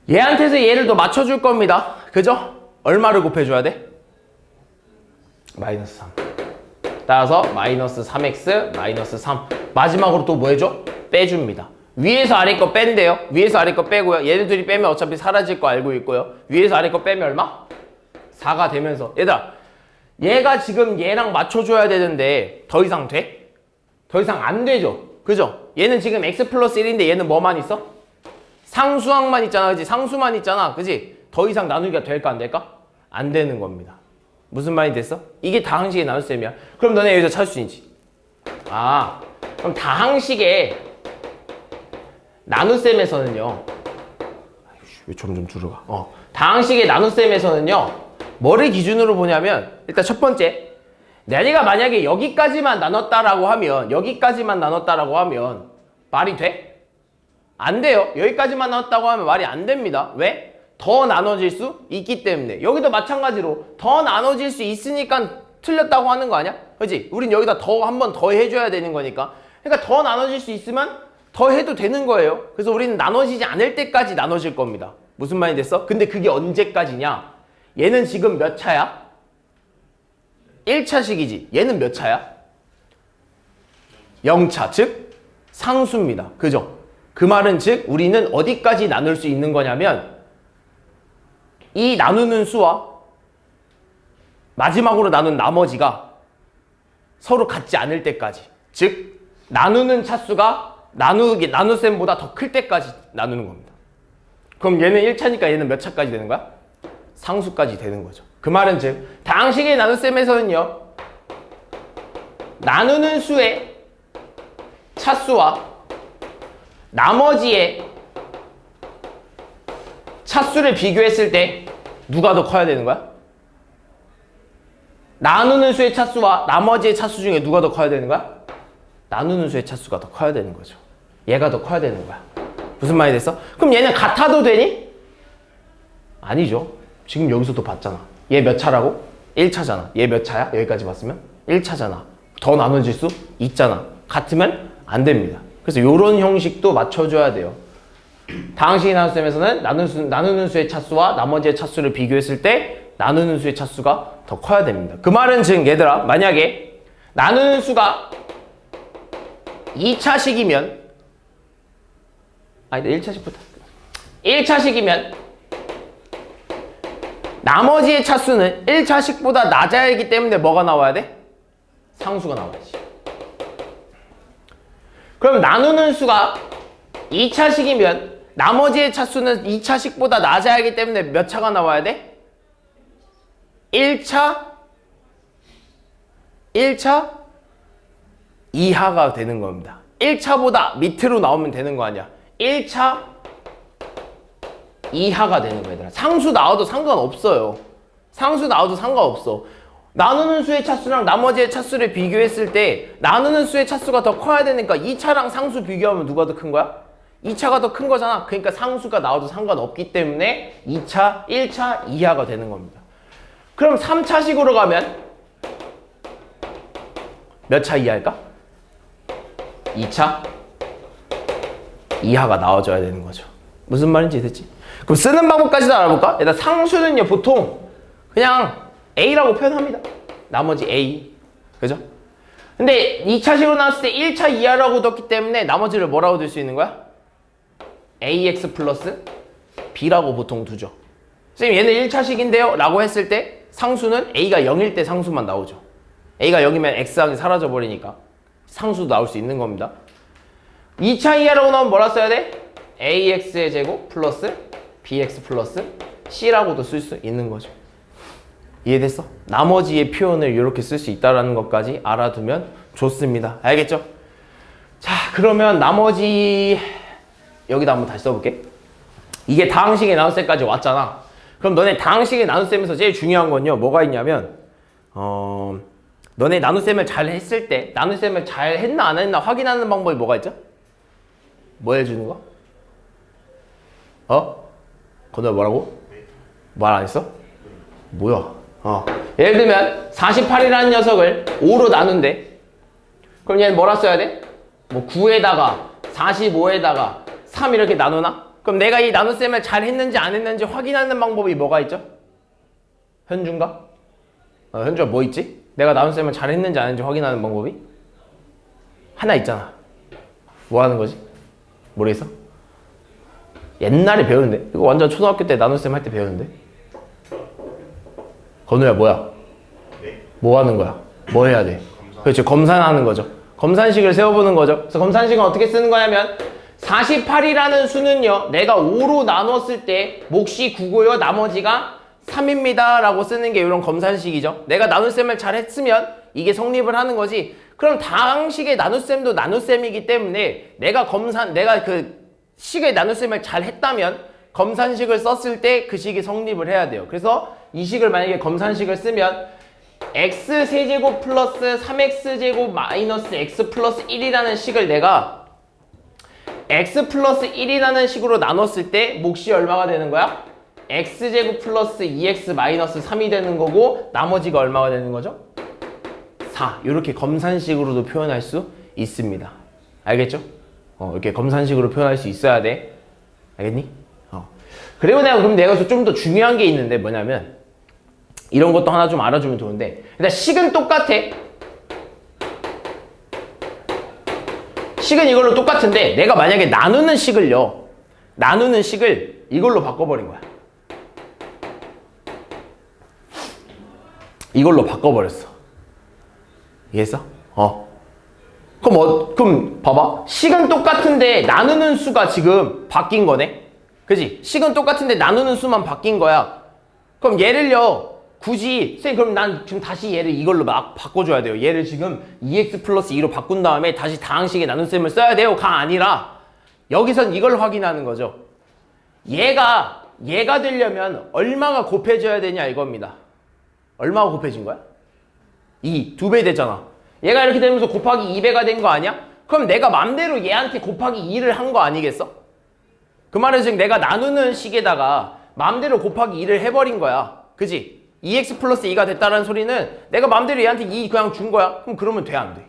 얘한테서 얘를 더 맞춰줄 겁니다. 그죠? 얼마를 곱해줘야 돼? 마이너스 3. 따라서 마이너스 3x 마이너스 3. 마지막으로 또 뭐 해줘? 빼줍니다. 위에서 아래 거 뺀대요. 위에서 아래 거 빼고요. 얘네들이 빼면 어차피 사라질 거 알고 있고요. 위에서 아래 거 빼면 얼마? 4가 되면서 얘들아 얘가 지금 얘랑 맞춰줘야 되는데 더 이상 돼? 더 이상 안 되죠. 그죠? 얘는 지금 x 플러스 1인데 얘는 뭐만 있어? 상수항만 있잖아. 그지? 상수만 있잖아. 그지? 더 이상 나누기가 될까 안 될까? 안 되는 겁니다. 무슨 말이 됐어? 이게 다항식의 나눗셈이야. 그럼 너네 여기서 찾을 수 있지. 그럼 다항식의 나눗셈에서는요. 왜 점점 줄어가? 다항식의 나눗셈에서는요. 뭐를 기준으로 보냐면 일단 첫 번째, 내가 만약에 여기까지만 나눴다라고 하면 말이 돼? 안 돼요. 여기까지만 나눴다고 하면 말이 안 됩니다. 왜? 더 나눠질 수 있기 때문에. 여기도 마찬가지로 더 나눠질 수 있으니까 틀렸다고 하는 거 아니야? 그렇지? 우린 여기다 한 번 더 해줘야 되는 거니까. 그러니까 더 나눠질 수 있으면 더 해도 되는 거예요. 그래서 우리는 나눠지지 않을 때까지 나눠질 겁니다. 무슨 말이 됐어? 근데 그게 언제까지냐? 얘는 지금 몇 차야? 1차식이지. 얘는 몇 차야? 0차. 즉 상수입니다. 그죠? 그 말은 즉 우리는 어디까지 나눌 수 있는 거냐면 이 나누는 수와 마지막으로 나눈 나머지가 서로 같지 않을 때까지. 즉 나누는 차수가 나눗셈보다 더 클 때까지 나누는 겁니다. 그럼 얘는 1차니까 얘는 몇 차까지 되는 거야? 상수까지 되는 거죠. 그 말은 즉 다항식의 나눗셈에서는요, 나누는 수의 차수와 나머지의 차수를 비교했을 때 누가 더 커야 되는 거야? 나누는 수의 차수와 나머지의 차수 중에 누가 더 커야 되는 거야? 나누는 수의 차수가 더 커야 되는 거죠. 얘가 더 커야 되는 거야. 무슨 말이 됐어? 그럼 얘는 같아도 되니? 아니죠. 지금 여기서도 봤잖아. 얘 몇 차라고? 1차잖아. 얘 몇 차야? 여기까지 봤으면? 1차잖아. 더 나눠질 수 있잖아. 같으면 안 됩니다. 그래서 이런 형식도 맞춰줘야 돼요. 다항식의 나눗셈에서는 나누는 수의 차수와 나머지의 차수를 비교했을 때 나누는 수의 차수가 더 커야 됩니다. 그 말은 즉 얘들아, 만약에 나누는 수가 2차식이면 1차식부터 1차식이면 나머지의 차수는 1차식보다 낮아야 하기 때문에 뭐가 나와야 돼? 상수가 나와야지. 그럼 나누는 수가 2차식이면 나머지의 차수는 2차식보다 낮아야 하기 때문에 몇 차가 나와야 돼? 1차 이하가 되는 겁니다. 1차보다 밑으로 나오면 되는 거 아니야. 1차 이하가 되는 거야, 얘들아. 상수 나와도 상관없어요. 상수 나와도 상관없어. 나누는 수의 차수랑 나머지의 차수를 비교했을 때 나누는 수의 차수가 더 커야 되니까 2차랑 상수 비교하면 누가 더 큰 거야? 2차가 더 큰 거잖아. 그러니까 상수가 나와도 상관없기 때문에 2차, 1차 이하가 되는 겁니다. 그럼 3차식으로 가면 몇 차 이하일까? 2차 이하가 나와줘야 되는 거죠. 무슨 말인지 됐지? 그럼 쓰는 방법까지도 알아볼까? 일단 상수는요, 보통 그냥 A라고 표현합니다. 나머지 A. 그죠? 근데 2차식으로 나왔을 때 1차 이하라고 뒀기 때문에 나머지를 뭐라고 둘 수 있는 거야? AX 플러스 B라고 보통 두죠. 선생님 얘는 1차식인데요 라고 했을 때 상수는 A가 0일 때 상수만 나오죠. A가 0이면 X항이 사라져 버리니까 상수도 나올 수 있는 겁니다. 2차 이하라고 나오면 뭐라 써야 돼? AX의 제곱 플러스 BX 플러스 C라고도 쓸 수 있는 거죠. 이해됐어? 나머지의 표현을 이렇게 쓸 수 있다는 것까지 알아두면 좋습니다. 알겠죠? 자, 그러면 나머지 여기다 한번 다시 써볼게. 이게 다항식의 나눗셈까지 왔잖아. 그럼 너네 다항식의 나눗셈에서 제일 중요한 건요, 뭐가 있냐면 너네 나눗셈을 잘 했을 때 나눗셈을 잘 했나 안 했나 확인하는 방법이 뭐가 있죠? 뭐 해주는 거? 건우야 뭐라고? 말 안 했어? 뭐야? 예를 들면 48이라는 녀석을 5로 나눈대. 그럼 얘는 뭐라 써야 돼? 뭐 9에다가 45에다가 3 이렇게 나누나? 그럼 내가 이 나눗셈을 잘 했는지 안 했는지 확인하는 방법이 뭐가 있죠? 현준가? 현주야 뭐 있지? 내가 나눗셈을 잘 했는지 안 했는지 확인하는 방법이? 하나 있잖아. 뭐 하는 거지? 모르겠어? 옛날에 배우는데? 이거 완전 초등학교 때 나눗셈 할 때 배우는데? 건우야 뭐야? 네? 뭐 하는 거야? 뭐 해야 돼? 그렇죠. 검산하는 거죠. 검산식을 세워보는 거죠. 그래서 검산식은 어떻게 쓰는 거냐면 48이라는 수는요, 내가 5로 나눴을 때 몫이 9고요 나머지가 3입니다 라고 쓰는 게 이런 검산식이죠. 내가 나눗셈을 잘 했으면 이게 성립을 하는 거지. 그럼 다항식의 나눗셈도 나눗셈이기 때문에 내가 그 식의 나눗셈을 잘 했다면 검산식을 썼을 때 그 식이 성립을 해야 돼요. 그래서 이 식을 만약에 검산식을 쓰면 x세제곱 플러스 3x제곱 마이너스 x 플러스 1이라는 식을 내가 x 플러스 1이라는 식으로 나눴을 때 몫이 얼마가 되는 거야? x제곱 플러스 2x 마이너스 3이 되는 거고 나머지가 얼마가 되는 거죠? 4. 이렇게 검산식으로도 표현할 수 있습니다. 알겠죠? 이렇게 검산식으로 표현할 수 있어야 돼. 알겠니? 그리고 그럼 내가 좀 더 중요한 게 있는데 뭐냐면 이런 것도 하나 좀 알아주면 좋은데 일단 식은 똑같아. 식은 이걸로 똑같은데 내가 만약에 나누는 식을 이걸로 바꿔버린 거야. 이걸로 바꿔버렸어. 이해했어? 그럼 봐봐. 식은 똑같은데 나누는 수가 지금 바뀐 거네. 그지? 식은 똑같은데 나누는 수만 바뀐 거야. 그럼 얘를요. 굳이 선생님 그럼 난 지금 다시 얘를 이걸로 막 바꿔줘야 돼요. 얘를 지금 2x 플러스 2로 바꾼 다음에 다시 다항식의 나눗셈을 써야 돼요. 가 아니라 여기선 이걸 확인하는 거죠. 얘가 되려면 얼마가 곱해져야 되냐 이겁니다. 얼마가 곱해진 거야? 2. 2배 되잖아. 얘가 이렇게 되면서 곱하기 2배가 된 거 아니야? 그럼 내가 맘대로 얘한테 곱하기 2를 한 거 아니겠어? 그 말은 즉 내가 나누는 식에다가 맘대로 곱하기 2를 해버린 거야. 그지? 2x 플러스 2가 됐다는 소리는 내가 맘대로 얘한테 2 그냥 준 거야. 그러면 돼, 안 돼?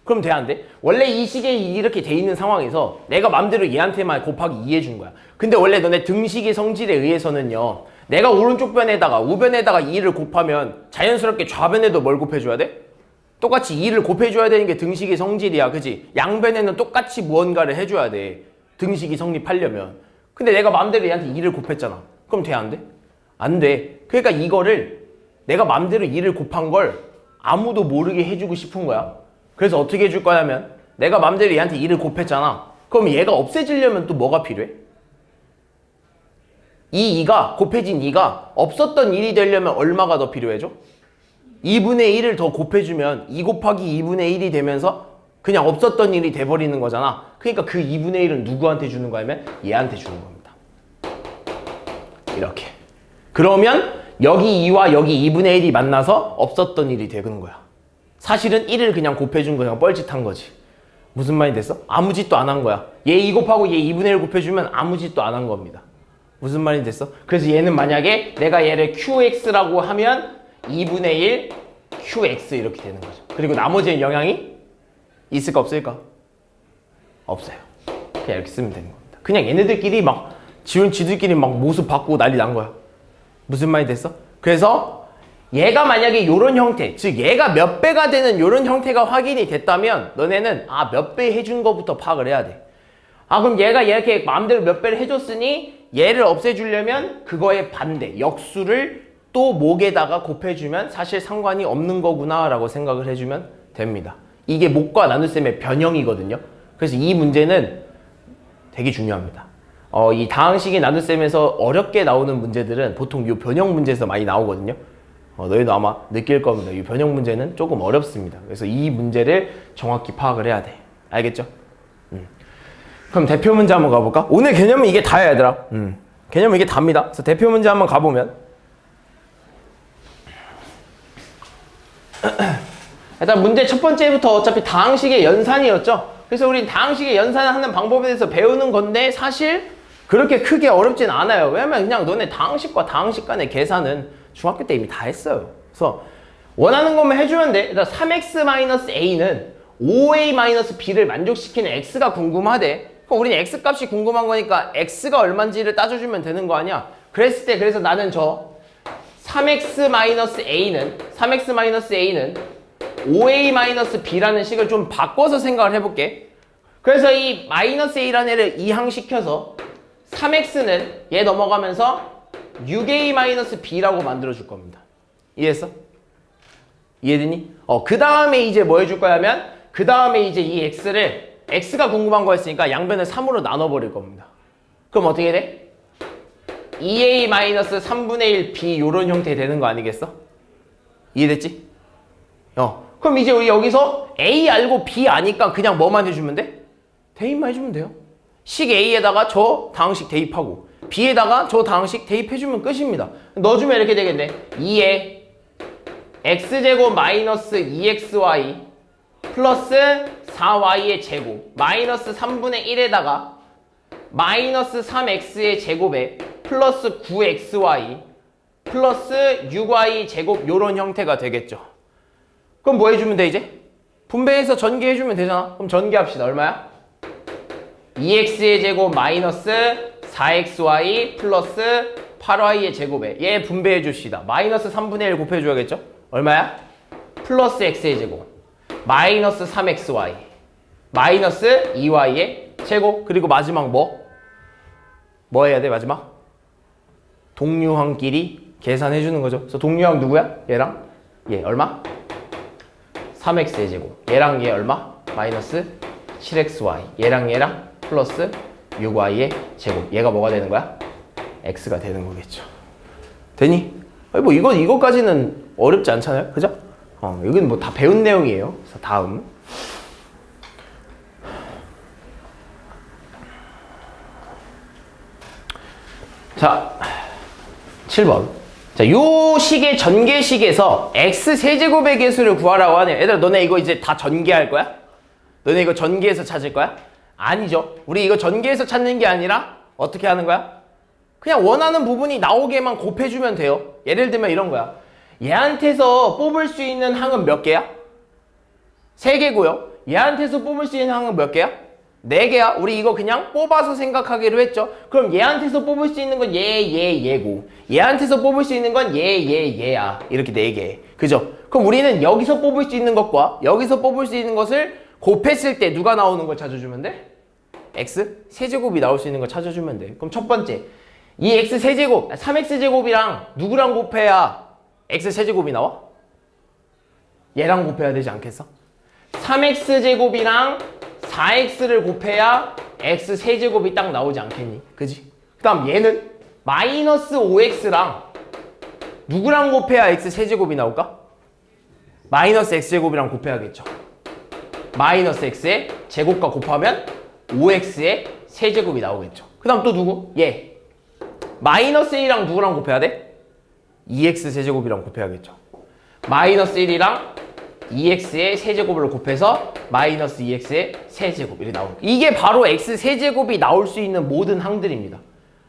그럼 돼, 안 돼? 원래 이 식에 이렇게 돼 있는 상황에서 내가 맘대로 얘한테만 곱하기 2 해준 거야. 근데 원래 너네 등식의 성질에 의해서는요. 내가 오른쪽 변에다가 우변에다가 2를 곱하면 자연스럽게 좌변에도 뭘 곱해줘야 돼? 똑같이 2를 곱해줘야 되는 게 등식의 성질이야. 그지? 양변에는 똑같이 무언가를 해줘야 돼. 등식이 성립하려면. 근데 내가 맘대로 얘한테 2를 곱했잖아. 그럼 돼, 안 돼? 안 돼. 그러니까 이거를 내가 맘대로 2를 곱한 걸 아무도 모르게 해주고 싶은 거야. 그래서 어떻게 해줄 거냐면 내가 맘대로 얘한테 2를 곱했잖아. 그럼 얘가 없애지려면 또 뭐가 필요해? 이 2가 곱해진 2가 없었던 1이 되려면 얼마가 더 필요해져? 2분의 1을 더 곱해주면 2 곱하기 2분의 1이 되면서 그냥 없었던 1이 돼버리는 거잖아. 그러니까 그 2분의 1은 누구한테 주는 거냐면 얘한테 주는 겁니다. 이렇게. 그러면 여기 2와 여기 2분의 1이 만나서 없었던 1이 되는 거야. 사실은 1을 그냥 곱해준 거야. 뻘짓한 거지. 무슨 말이 됐어? 아무 짓도 안 한 거야. 얘 2 곱하고 얘 2분의 1 곱해주면 아무 짓도 안 한 겁니다. 무슨 말이 됐어? 그래서 얘는 만약에 내가 얘를 QX라고 하면 2분의 1 QX 이렇게 되는 거죠. 그리고 나머지는 영향이 있을까 없을까? 없어요. 그냥 이렇게 쓰면 되는 겁니다. 그냥 얘네들끼리 막 지들끼리 막 모습 바꾸고 난리 난 거야. 무슨 말이 됐어? 그래서 얘가 만약에 요런 형태, 즉 얘가 몇 배가 되는 요런 형태가 확인이 됐다면 너네는 몇 배 해준 거부터 파악을 해야 돼. 그럼 얘가 이렇게 마음대로 몇 배를 해줬으니 얘를 없애주려면 그거의 반대, 역수를 또 목에다가 곱해주면 사실 상관이 없는 거구나 라고 생각을 해주면 됩니다. 이게 목과 나눗셈의 변형이거든요. 그래서 이 문제는 되게 중요합니다. 이 다항식의 나눗셈에서 어렵게 나오는 문제들은 보통 이 변형 문제에서 많이 나오거든요. 너희도 아마 느낄 겁니다. 이 변형 문제는 조금 어렵습니다. 그래서 이 문제를 정확히 파악을 해야 돼. 알겠죠? 그럼 대표 문제 한번 가볼까? 오늘 개념은 이게 다야, 얘들아. 개념은 이게 답니다. 그래서 대표 문제 한번 가보면 일단 문제 첫 번째부터 어차피 다항식의 연산이었죠. 그래서 우린 다항식의 연산을 하는 방법에 대해서 배우는 건데 사실 그렇게 크게 어렵진 않아요. 왜냐면 그냥 너네 다항식과 다항식 간의 계산은 중학교 때 이미 다 했어요. 그래서 원하는 것만 해주면 돼. 일단 3x-a는 5a-b를 만족시키는 x가 궁금하대. 그럼 우린 x값이 궁금한 거니까 x가 얼마인지를 따져주면 되는 거 아니야. 그랬을 때 그래서 나는 저 3x-a는 5a-b라는 식을 좀 바꿔서 생각을 해볼게. 그래서 이 -a라는 애를 이항시켜서 3x는 얘 넘어가면서 6a-b라고 만들어줄 겁니다. 이해했어? 이해되니? 그 다음에 이제 뭐 해줄 거냐면 그 다음에 이제 이 x를 x가 궁금한 거였으니까 양변을 3으로 나눠버릴 겁니다. 그럼 어떻게 돼? 2a-3분의 1b 요런 형태 되는 거 아니겠어? 이해됐지? 그럼 이제 우리 여기서 a 알고 b 아니까 그냥 뭐만 해주면 돼? 대입만 해주면 돼요. 식 a에다가 저 다항식 대입하고 b에다가 저 다항식 대입해주면 끝입니다. 넣어주면 이렇게 되겠네. 2에 x제곱 마이너스 2xy 플러스 4y의 제곱 마이너스 3분의 1에다가 마이너스 3x의 제곱에 플러스 9xy 플러스 6y 제곱 요런 형태가 되겠죠. 그럼 뭐 해주면 돼 이제? 분배해서 전개해주면 되잖아. 그럼 전개합시다. 얼마야? 2x의 제곱 마이너스 4xy 플러스 8y의 제곱에 얘 분배해 줍시다. 마이너스 3분의 1 곱해줘야겠죠? 얼마야? 플러스 x의 제곱 마이너스 3xy 마이너스 2y의 제곱 그리고 마지막 뭐 해야 돼 마지막? 동류항끼리 계산해 주는 거죠. 그래서 동류항 누구야? 얘랑 얘 얼마? 3x의 제곱. 얘랑 얘 얼마? 마이너스 7xy. 얘랑 플러스 6y의 제곱. 얘가 뭐가 되는 거야? x가 되는 거겠죠. 되니? 아니 뭐 이거까지는 어렵지 않잖아요. 그죠? 여기는 뭐 다 배운 내용이에요. 그래서 다음. 자, 7번. 자, 요 식의 전개식에서 x세제곱의 개수를 구하라고 하네요. 얘들아, 너네 이거 이제 다 전개할 거야? 너네 이거 전개해서 찾을 거야? 아니죠. 우리 이거 전개해서 찾는 게 아니라 어떻게 하는 거야? 그냥 원하는 부분이 나오게만 곱해주면 돼요. 예를 들면 이런 거야. 얘한테서 뽑을 수 있는 항은 몇 개야? 3개고요. 얘한테서 뽑을 수 있는 항은 몇 개야? 4개야. 우리 이거 그냥 뽑아서 생각하기로 했죠. 그럼 얘한테서 뽑을 수 있는 건 얘고 얘한테서 뽑을 수 있는 건 얘야. 이렇게 4개. 그죠? 그럼 우리는 여기서 뽑을 수 있는 것과 여기서 뽑을 수 있는 것을 곱했을 때 누가 나오는 걸 찾아주면 돼? x 세제곱이 나올 수 있는 걸 찾아주면 돼. 그럼 첫 번째, 이 x 세제곱, 3x제곱이랑 누구랑 곱해야 x 세제곱이 나와? 얘랑 곱해야 되지 않겠어? 3x제곱이랑 4x를 곱해야 x 세제곱이 딱 나오지 않겠니? 그지? 그 다음 얘는 마이너스 5x랑 누구랑 곱해야 x 세제곱이 나올까? 마이너스 x제곱이랑 곱해야겠죠. 마이너스 x의 제곱과 곱하면 5x의 세제곱이 나오겠죠. 그 다음 또 누구? 얘. 마이너스 1이랑 누구랑 곱해야 돼? 2x 세제곱이랑 곱해야겠죠. 마이너스 1이랑 2x의 세제곱을 곱해서 마이너스 2x의 세제곱 이렇게 나오는 거예요. 이게 바로 x 세제곱이 나올 수 있는 모든 항들입니다.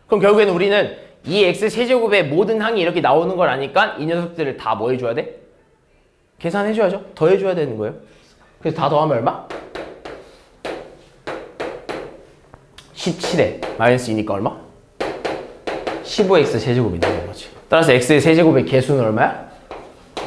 그럼 결국에는 우리는 이 x 세제곱의 모든 항이 이렇게 나오는 걸 아니까 이 녀석들을 다 뭐 해줘야 돼? 계산해줘야죠. 더해줘야 되는 거예요. 그래서 다 더하면 얼마? 17에 마이너스 2니까 얼마? 15x 세제곱이 나오는 거지. 따라서 x의 세제곱의 개수는 얼마야?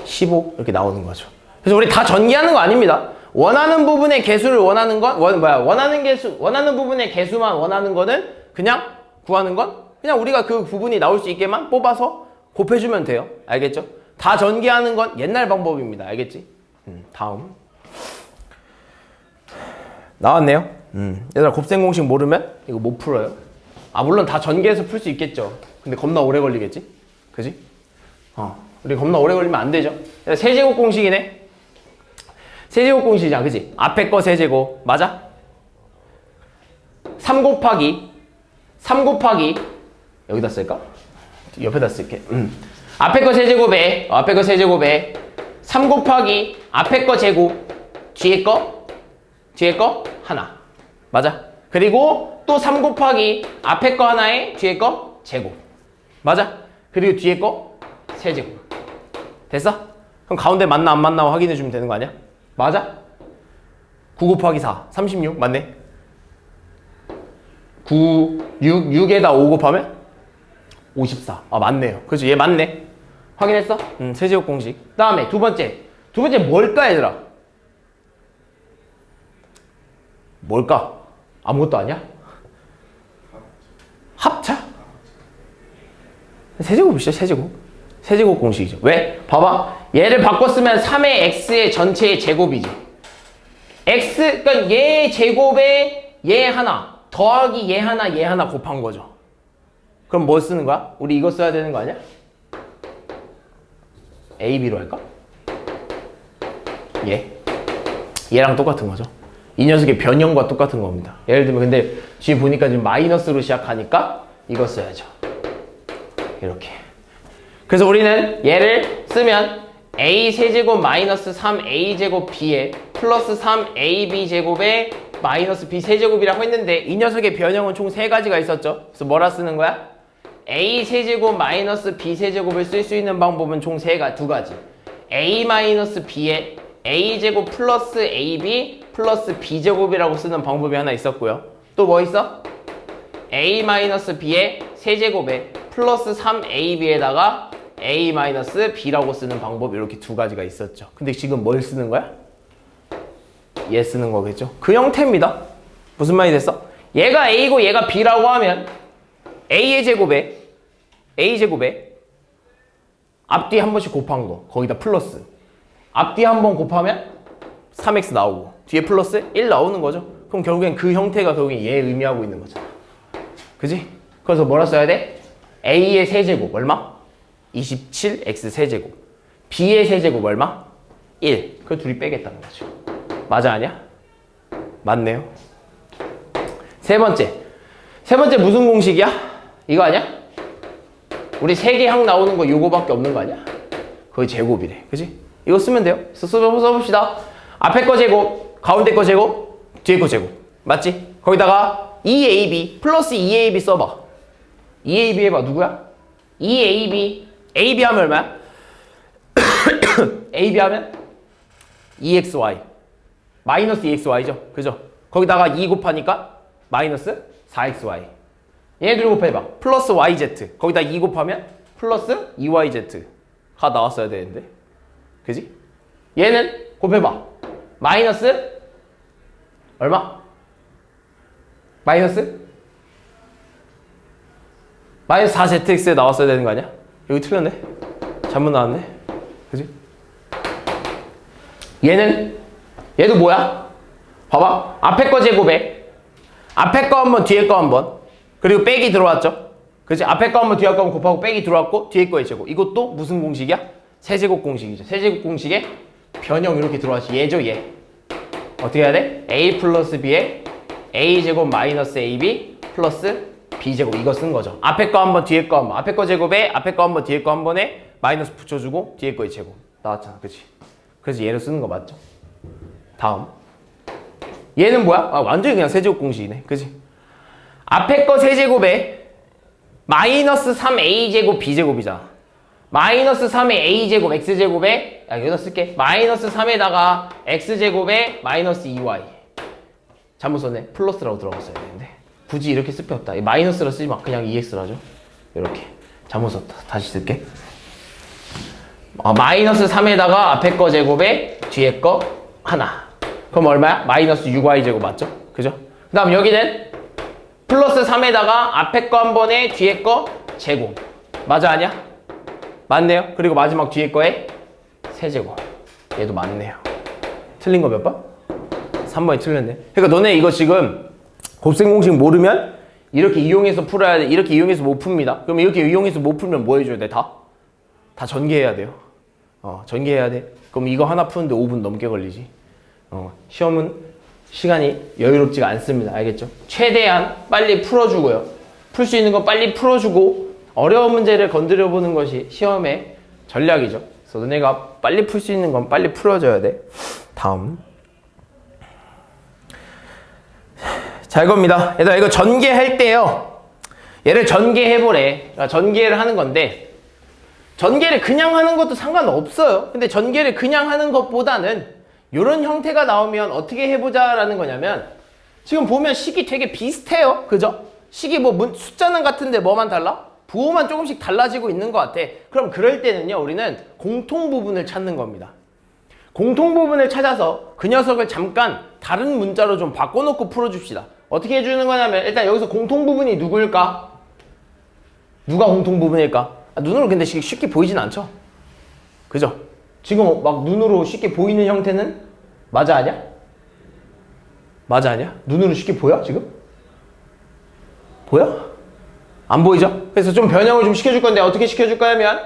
15 이렇게 나오는 거죠. 그래서 우리 다 전개하는 거 아닙니다. 원하는 부분의 개수를 원하는 건 원하는 부분의 개수만 원하는 거는 그냥 구하는 건 그냥 우리가 그 부분이 나올 수 있게만 뽑아서 곱해주면 돼요. 알겠죠? 다 전개하는 건 옛날 방법입니다. 알겠지? 다음 나왔네요. 얘들아 곱셈 공식 모르면 이거 못 풀어요. 물론 다 전개해서 풀 수 있겠죠. 근데 겁나 오래 걸리겠지? 그지? 우리 겁나 오래 걸리면 안 되죠. 세제곱 공식이네. 세제곱 공식이잖아. 그지? 앞에 거 세제곱. 맞아? 3 곱하기 여기다 쓸까? 옆에다 쓸게. 앞에 거 세제곱에 3 곱하기 앞에 거 제곱 뒤에 거 하나. 맞아? 그리고 또 3 곱하기 앞에 거 하나에 뒤에 거 제곱. 맞아? 그리고 뒤에 거 세제곱. 됐어? 그럼 가운데 맞나 안 맞나 확인해 주면 되는 거 아니야? 맞아? 9 곱하기 4 36 맞네. 6에다 5 곱하면 54. 맞네요. 그렇지, 얘 맞네. 확인했어? 세제곱 공식. 그 다음에 두 번째 뭘까 얘들아? 뭘까? 아무것도 아니야? 합차? 세제곱이죠. 세제곱 공식이죠. 왜? 봐봐. 얘를 바꿨으면 3의 x의 전체의 제곱이지. x, 그러니까 얘 제곱에 얘 하나 더하기 얘 하나 곱한 거죠. 그럼 뭐 쓰는 거야? 우리 이거 써야 되는 거 아니야? a, b로 할까? 얘랑 똑같은 거죠. 이 녀석의 변형과 똑같은 겁니다. 예를 들면 근데 지금 보니까 지금 마이너스로 시작하니까 이거 써야죠. 이렇게. 그래서 우리는 얘를 쓰면 a 세제곱 마이너스 3a 제곱 b에 플러스 3ab 제곱에 마이너스 b 세제곱이라고 했는데 이 녀석의 변형은 총 3가지가 있었죠. 그래서 뭐라 쓰는 거야? a 세제곱 마이너스 b 세제곱을 쓸 수 있는 방법은 총 2가지. a 마이너스 b에 a 제곱 플러스 ab 플러스 b 제곱이라고 쓰는 방법이 하나 있었고요. 또 뭐 있어? a 마이너스 b의 세제곱에 플러스 3ab에다가 a 마이너스 b라고 쓰는 방법 이렇게 2가지가 있었죠. 근데 지금 뭘 쓰는 거야? 얘 쓰는 거겠죠. 그 형태입니다. 무슨 말이 됐어? 얘가 a고 얘가 b라고 하면 a의 제곱에 앞뒤 한 번씩 곱한 거 거기다 플러스 앞뒤 한 번 곱하면 3x 나오고 뒤에 플러스 1 나오는 거죠. 그럼 결국엔 그 형태가 결국엔 얘 의미하고 있는 거잖아. 그지? 그래서 뭐라 써야 돼? a의 세제곱 얼마? 27x 세제곱. b의 세제곱 얼마? 1. 그 둘이 빼겠다는 거죠. 맞아 아니야? 맞네요. 세 번째 무슨 공식이야? 이거 아니야? 우리 세 개 항 나오는 거 요거밖에 없는 거 아니야? 거의 제곱이래. 그지? 이거 쓰면 돼요. 써봅시다. 앞에 거 제곱, 가운데 거 제곱, 뒤에 거 제곱. 맞지? 거기다가 2ab 플러스 2ab 써봐. 2ab 해봐. 누구야? 2ab. ab 하면 얼마야? ab 하면 2xy. 마이너스 2xy죠. 그죠? 거기다가 2 곱하니까 마이너스 4xy. 얘네들 곱해봐. 플러스 yz. 거기다 2 곱하면 플러스 2yz가 나왔어야 되는데. 그지? 얘는 곱해봐. 마이너스 얼마? 마이너스 4zx 나왔어야 되는 거 아니야? 여기 틀렸네. 잘못 나왔네. 그지? 얘도 뭐야? 봐봐. 앞에 거 제곱에 앞에 거 한 번, 뒤에 거 한 번. 그리고 빼기 들어왔죠? 그치? 앞에 거 한 번, 뒤에 거 한 번 곱하고 빼기 들어왔고 뒤에 거의 제곱. 이것도 무슨 공식이야? 세제곱 공식이죠. 세제곱 공식에 변형 이렇게 들어왔지. 얘죠, 얘. 어떻게 해야 돼? a 플러스 b에 a제곱 마이너스 ab 플러스 b제곱. 이거 쓴 거죠. 앞에 거 한 번, 뒤에 거 한 번. 앞에 거 제곱에 앞에 거 한 번, 뒤에 거 한 번에 마이너스 붙여주고 뒤에 거의 제곱. 나왔잖아. 그치? 그래서 얘를 쓰는 거 맞죠? 다음. 얘는 뭐야? 완전히 그냥 세제곱 공식이네. 그치? 앞에 거 세제곱에 마이너스 3a제곱 b제곱이잖아. 마이너스 3의 a제곱 x제곱에 여기다 쓸게. 마이너스 3에다가 x제곱에 마이너스 2y. 잘못 썼네. 플러스라고 들어갔어야 되는데 굳이 이렇게 쓸 필요 없다. 마이너스로 쓰지 마. 그냥 2x라죠. 이렇게. 잘못 썼다. 다시 쓸게. 마이너스 3에다가 앞에 거 제곱에 뒤에 거 하나. 그럼 얼마야? 마이너스 6y제곱 맞죠? 그죠? 그 다음 여기는 플러스 3에다가 앞에 거 한 번에 뒤에 거 제곱. 맞아 아니야? 맞네요. 그리고 마지막 뒤에 거에 세제곱. 얘도 맞네요. 틀린 거 몇 번? 3번이 틀렸네. 그러니까 너네 이거 지금 곱셈 공식 모르면 이렇게 이용해서 풀어야 돼. 이렇게 이용해서 못 풉니다. 그럼 이렇게 이용해서 못 풀면 뭐 해줘야 돼? 다 전개해야 돼요. 전개해야 돼. 그럼 이거 하나 푸는데 5분 넘게 걸리지. 시험은 시간이 여유롭지가 않습니다. 알겠죠? 최대한 빨리 풀어주고요. 풀 수 있는 거 빨리 풀어주고 어려운 문제를 건드려 보는 것이 시험의 전략이죠. 그래서 너네가 빨리 풀 수 있는 건 빨리 풀어줘야 돼. 다음. 자, 이겁니다. 얘들아, 이거 전개할 때요. 얘를 전개해보래. 그러니까 전개를 하는 건데 전개를 그냥 하는 것도 상관없어요. 근데 전개를 그냥 하는 것보다는 이런 형태가 나오면 어떻게 해보자라는 거냐면 지금 보면 식이 되게 비슷해요. 그죠? 식이 뭐 숫자는 같은데 뭐만 달라? 부호만 조금씩 달라지고 있는 것 같아. 그럼 그럴 때는요. 우리는 공통 부분을 찾는 겁니다. 공통 부분을 찾아서 그 녀석을 잠깐 다른 문자로 좀 바꿔놓고 풀어줍시다. 어떻게 해주는 거냐면 일단 여기서 공통 부분이 누구일까? 누가 공통 부분일까? 눈으로 근데 쉽게 보이진 않죠? 그죠? 지금 막 눈으로 쉽게 보이는 형태는 맞아 아니야? 맞아 아니야? 눈으로 쉽게 보여 지금? 보여? 안 보이죠? 그래서 좀 변형을 좀 시켜줄 건데 어떻게 시켜줄 거냐면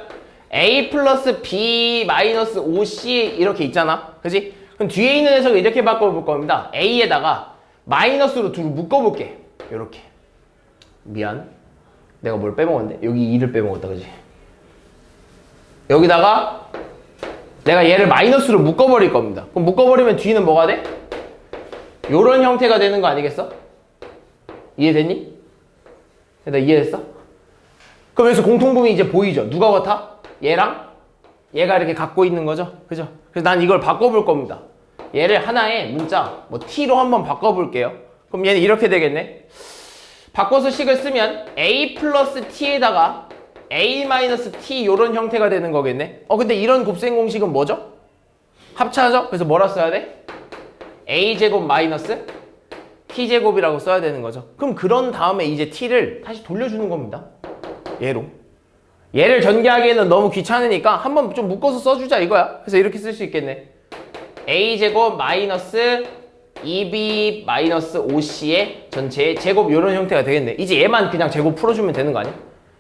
a 플러스 b 마이너스 5c 이렇게 있잖아. 그지? 그럼 뒤에 있는 녀석을 이렇게 바꿔볼 겁니다. a에다가 마이너스로 둘을 묶어볼게. 요렇게. 미안. 내가 뭘 빼먹었네? 여기 2를 빼먹었다. 그지? 여기다가 내가 얘를 마이너스로 묶어버릴 겁니다. 그럼 묶어버리면 뒤는 뭐가 돼? 요런 형태가 되는 거 아니겠어? 이해됐니? 나 이해됐어? 그럼 여기서 공통부분이 이제 보이죠? 누가 같아? 얘랑 얘가 이렇게 갖고 있는 거죠? 그죠? 그래서 난 이걸 바꿔볼 겁니다. 얘를 하나의 문자 뭐 t로 한번 바꿔볼게요. 그럼 얘는 이렇게 되겠네. 바꿔서 식을 쓰면 a 플러스 t에다가 a 마이너스 t 요런 형태가 되는 거겠네. 근데 이런 곱셈 공식은 뭐죠? 합차죠? 그래서 뭐라 써야 돼? a제곱 마이너스 t제곱이라고 써야 되는 거죠. 그럼 그런 다음에 이제 t를 다시 돌려주는 겁니다. 얘로. 얘를 전개하기에는 너무 귀찮으니까 한번 좀 묶어서 써주자 이거야. 그래서 이렇게 쓸 수 있겠네. a제곱 마이너스 2b 마이너스 5c의 전체의 제곱 이런 형태가 되겠네. 이제 얘만 그냥 제곱 풀어주면 되는 거 아니야?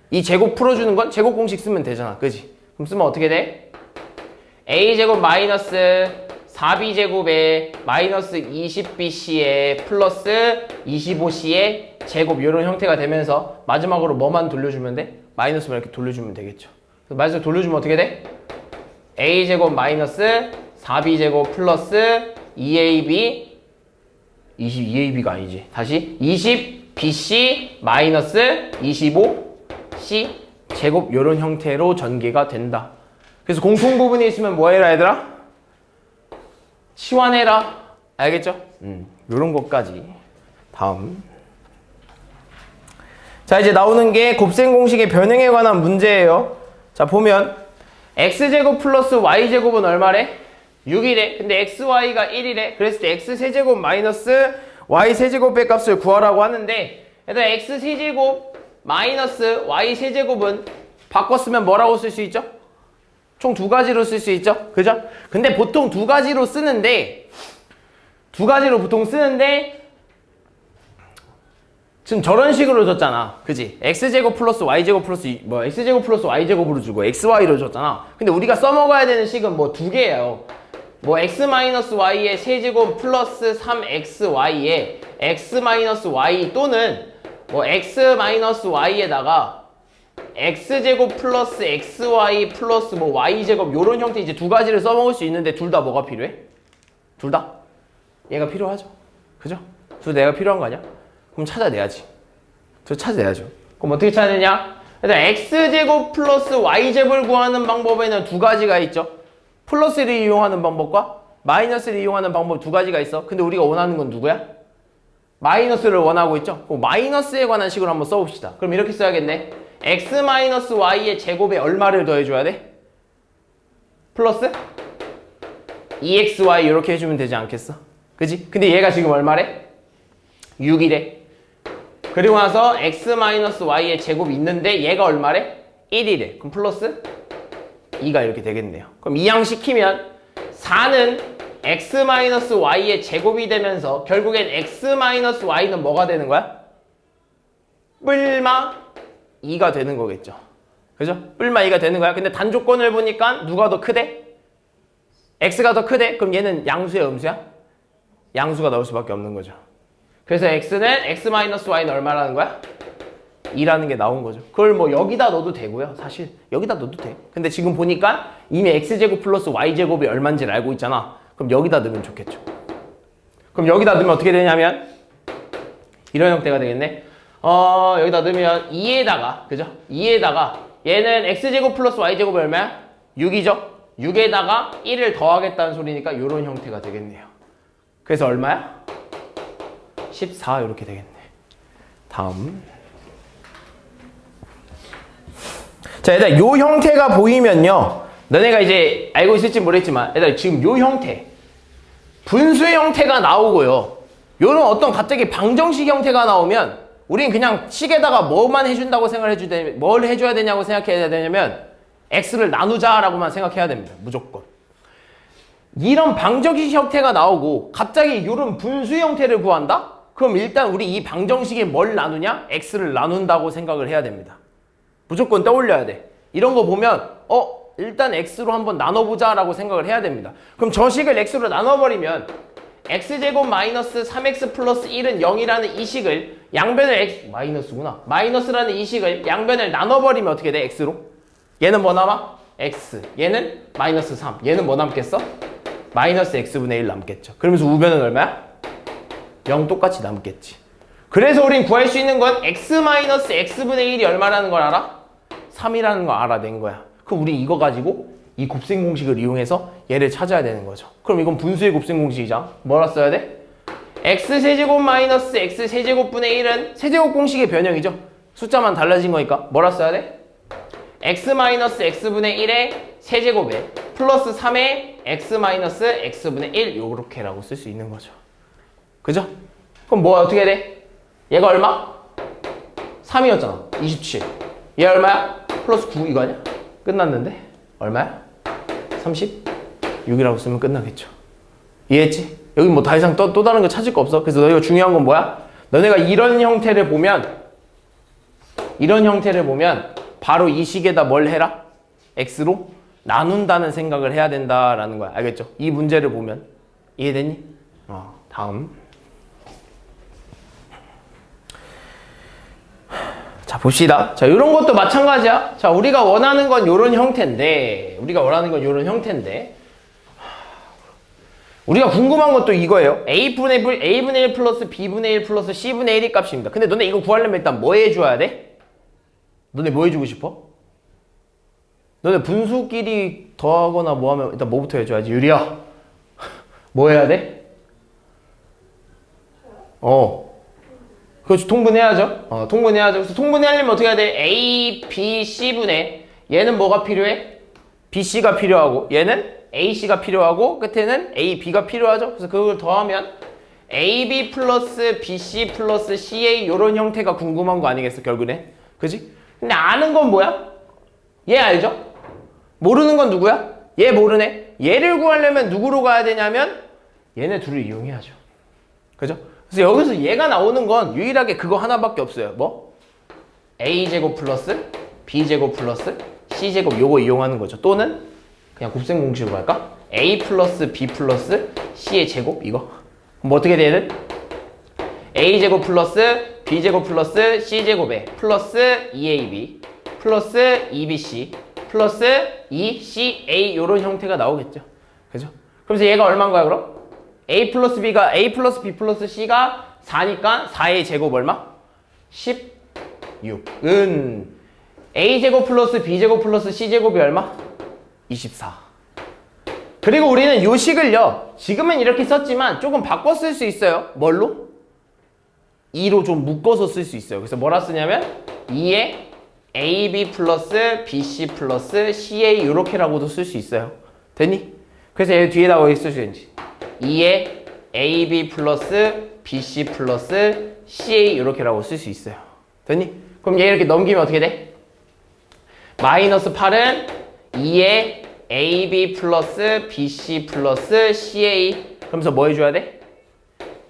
이 제곱 풀어주는 건 제곱 공식 쓰면 되잖아. 그지? 그럼 쓰면 어떻게 돼? a제곱 마이너스 4b제곱에 마이너스 20bc에 플러스 25c의 제곱 이런 형태가 되면서 마지막으로 뭐만 돌려주면 돼? 마이너스만 이렇게 돌려주면 되겠죠. 마이너스 돌려주면 어떻게 돼? a제곱 마이너스 4b제곱 플러스 2ab 22ab가 아니지. 다시 20bc 마이너스 25c 제곱 이런 형태로 전개가 된다. 그래서 공통 부분이 있으면 뭐 해라 얘들아? 치환해라. 알겠죠? 요런 것까지. 다음. 자, 이제 나오는 게 곱셈 공식의 변형에 관한 문제예요. 자, 보면 x제곱 플러스 y제곱은 얼마래? 6이래. 근데 xy가 1이래. 그랬을 때 x세제곱 마이너스 y세제곱의 값을 구하라고 하는데, 일단 x세제곱 마이너스 y세제곱은 바꿨으면 뭐라고 쓸 수 있죠? 총 두 가지로 쓸 수 있죠? 그죠? 근데 보통 두 가지로 쓰는데 지금 저런 식으로 줬잖아. 그지? x제곱 플러스 y제곱 플러스 x제곱 플러스 y제곱으로 주고 xy로 줬잖아. 근데 우리가 써먹어야 되는 식은 뭐 두 개예요. 뭐 x 마이너스 y의 세제곱 플러스 3xy에 x 마이너스 y 또는 뭐 x 마이너스 y에다가 x제곱 플러스 xy 플러스 뭐 y제곱 요런 형태 이제 두 가지를 써먹을 수 있는데 둘 다 뭐가 필요해? 둘 다? 얘가 필요하죠. 그죠? 둘 다 얘가 필요한 거 아니야? 그럼 찾아내야지. 찾아내야죠. 그럼 어떻게 찾아내냐? 일단 x제곱 플러스 y제곱을 구하는 방법에는 두 가지가 있죠. 플러스를 이용하는 방법과 마이너스를 이용하는 방법 두 가지가 있어. 근데 우리가 원하는 건 누구야? 마이너스를 원하고 있죠. 그럼 마이너스에 관한 식으로 한번 써봅시다. 그럼 이렇게 써야겠네. x-y의 제곱에 얼마를 더해줘야 돼? 플러스 2xy 이렇게 해주면 되지 않겠어? 그지? 근데 얘가 지금 얼마래? 6이래. 그리고 나서 x-y의 제곱이 있는데 얘가 얼마래? 1이래. 그럼 플러스 2가 이렇게 되겠네요. 그럼 이항시키면 4는 x-y의 제곱이 되면서 결국엔 x-y는 뭐가 되는 거야? 뿔마 2가 되는 거겠죠. 그죠? 뿔마 2가 되는 거야. 근데 단조건을 보니까 누가 더 크대? x가 더 크대? 그럼 얘는 양수야, 음수야? 양수가 나올 수밖에 없는 거죠. 그래서 x는 x-y는 얼마라는 거야? 2라는 게 나온 거죠. 그걸 뭐 여기다 넣어도 되고요. 사실 여기다 넣어도 돼. 근데 지금 보니까 이미 x제곱 플러스 y제곱이 얼마인지를 알고 있잖아. 그럼 여기다 넣으면 좋겠죠. 그럼 여기다 넣으면 어떻게 되냐면 이런 형태가 되겠네. 여기다 넣으면 2에다가 그죠? 2에다가 얘는 x제곱 플러스 y제곱이 얼마야? 6이죠? 6에다가 1을 더하겠다는 소리니까 이런 형태가 되겠네요. 그래서 얼마야? 14 이렇게 되겠네. 다음. 자, 얘들아, 요 형태가 보이면요. 너네가 이제 알고 있을지 모르겠지만, 얘들아, 지금 요 형태. 분수의 형태가 나오고요. 요런 어떤 갑자기 방정식 형태가 나오면, 우린 그냥 식에다가 뭐만 해준다고 생각을 뭘 해줘야 되냐고 생각해야 되냐면, x를 나누자라고만 생각해야 됩니다. 무조건. 이런 방정식 형태가 나오고, 갑자기 요런 분수 형태를 구한다? 그럼 일단 우리 이 방정식에 뭘 나누냐? x를 나눈다고 생각을 해야 됩니다. 무조건 떠올려야 돼. 이런 거 보면 일단 x로 한번 나눠보자 라고 생각을 해야 됩니다. 그럼 저 식을 x로 나눠버리면 x제곱 마이너스 3x 플러스 1은 0이라는 이 식을 양변을 마이너스구나. 마이너스라는 이 식을 양변을 나눠버리면 어떻게 돼? x로. 얘는 뭐 남아? x. 얘는 마이너스 3. 얘는 뭐 남겠어? 마이너스 x분의 1 남겠죠. 그러면서 우변은 얼마야? 0 똑같이 남겠지. 그래서 우린 구할 수 있는 건 x-x분의 1이 얼마라는 걸 알아? 3이라는 걸 알아낸 거야. 그럼 우리 이거 가지고 이 곱셈 공식을 이용해서 얘를 찾아야 되는 거죠. 그럼 이건 분수의 곱셈 공식이잖아. 뭐라 써야 돼? x세제곱 마이너스 x세제곱분의 1은 세제곱 공식의 변형이죠. 숫자만 달라진 거니까 뭐라 써야 돼? x-x분의 1의 세제곱에 플러스 3의 x-x분의 1 요렇게라고 쓸 수 있는 거죠. 그죠? 그럼 뭐 어떻게 돼? 얘가 얼마? 3이었잖아. 27. 얘 얼마야? 플러스 9 이거 아니야? 끝났는데? 얼마야? 36이라고 쓰면 끝나겠죠. 이해했지? 여기 뭐 더 이상 또 다른 거 찾을 거 없어. 그래서 너희가 중요한 건 뭐야? 너네가 이런 형태를 보면 바로 이 식에다 뭘 해라? x로 나눈다는 생각을 해야 된다라는 거야. 알겠죠? 이 문제를 보면. 이해됐니? 다음. 자, 봅시다. 자, 이런 것도 마찬가지야. 자, 우리가 원하는 건 이런 형태인데 우리가 궁금한 것도 이거예요. A분의 1 플러스 B분의 1 플러스 C분의 1의 값입니다. 근데 너네 이거 구하려면 일단 뭐 해줘야 돼? 너네 뭐 해주고 싶어? 너네 분수끼리 더하거나 뭐 하면 일단 뭐부터 해줘야지? 유리야. 뭐 해야 돼? 그렇지. 통분해야죠. 통분해야죠. 그래서 통분하려면 어떻게 해야 돼? A, B, C분의 얘는 뭐가 필요해? B, C가 필요하고 얘는 A, C가 필요하고 끝에는 A, B가 필요하죠. 그래서 그걸 더하면 A, B 플러스 B, C 플러스 C, A 이런 형태가 궁금한 거 아니겠어 결국에? 그지? 근데 아는 건 뭐야? 얘 알죠? 모르는 건 누구야? 얘 모르네. 얘를 구하려면 누구로 가야 되냐면 얘네 둘을 이용해야죠. 그죠? 그래서 여기서 얘가 나오는 건 유일하게 그거 하나밖에 없어요. 뭐? A제곱 플러스 B제곱 플러스 C제곱 요거 이용하는 거죠. 또는 그냥 곱셈 공식으로 할까? A 플러스 B 플러스 C의 제곱 이거. 그럼 어떻게 돼야 돼? A제곱 플러스 B제곱 플러스 C제곱에 플러스 2AB 플러스 2BC 플러스 2CA 요런 형태가 나오겠죠. 그죠? 그래서 얘가 얼마인 거야 그럼? A 플러스 B 플러스 C가 4니까 4의 제곱 얼마? 16은 A제곱 플러스 B제곱 플러스 C제곱이 얼마? 24. 그리고 우리는 요 식을요 지금은 이렇게 썼지만 조금 바꿔 쓸 수 있어요. 뭘로? 2로 좀 묶어서 쓸 수 있어요. 그래서 뭐라 쓰냐면 2에 AB 플러스 BC 플러스 CA 요렇게라고도 쓸 수 있어요. 됐니? 그래서 얘 뒤에다가 어떻게 쓸 수 있는지 2에 AB 플러스 BC 플러스 CA 요렇게라고 쓸 수 있어요. 됐니? 그럼 얘 이렇게 넘기면 어떻게 돼? 마이너스 8은 2에 AB 플러스 BC 플러스 CA 그러면서 뭐 해줘야 돼?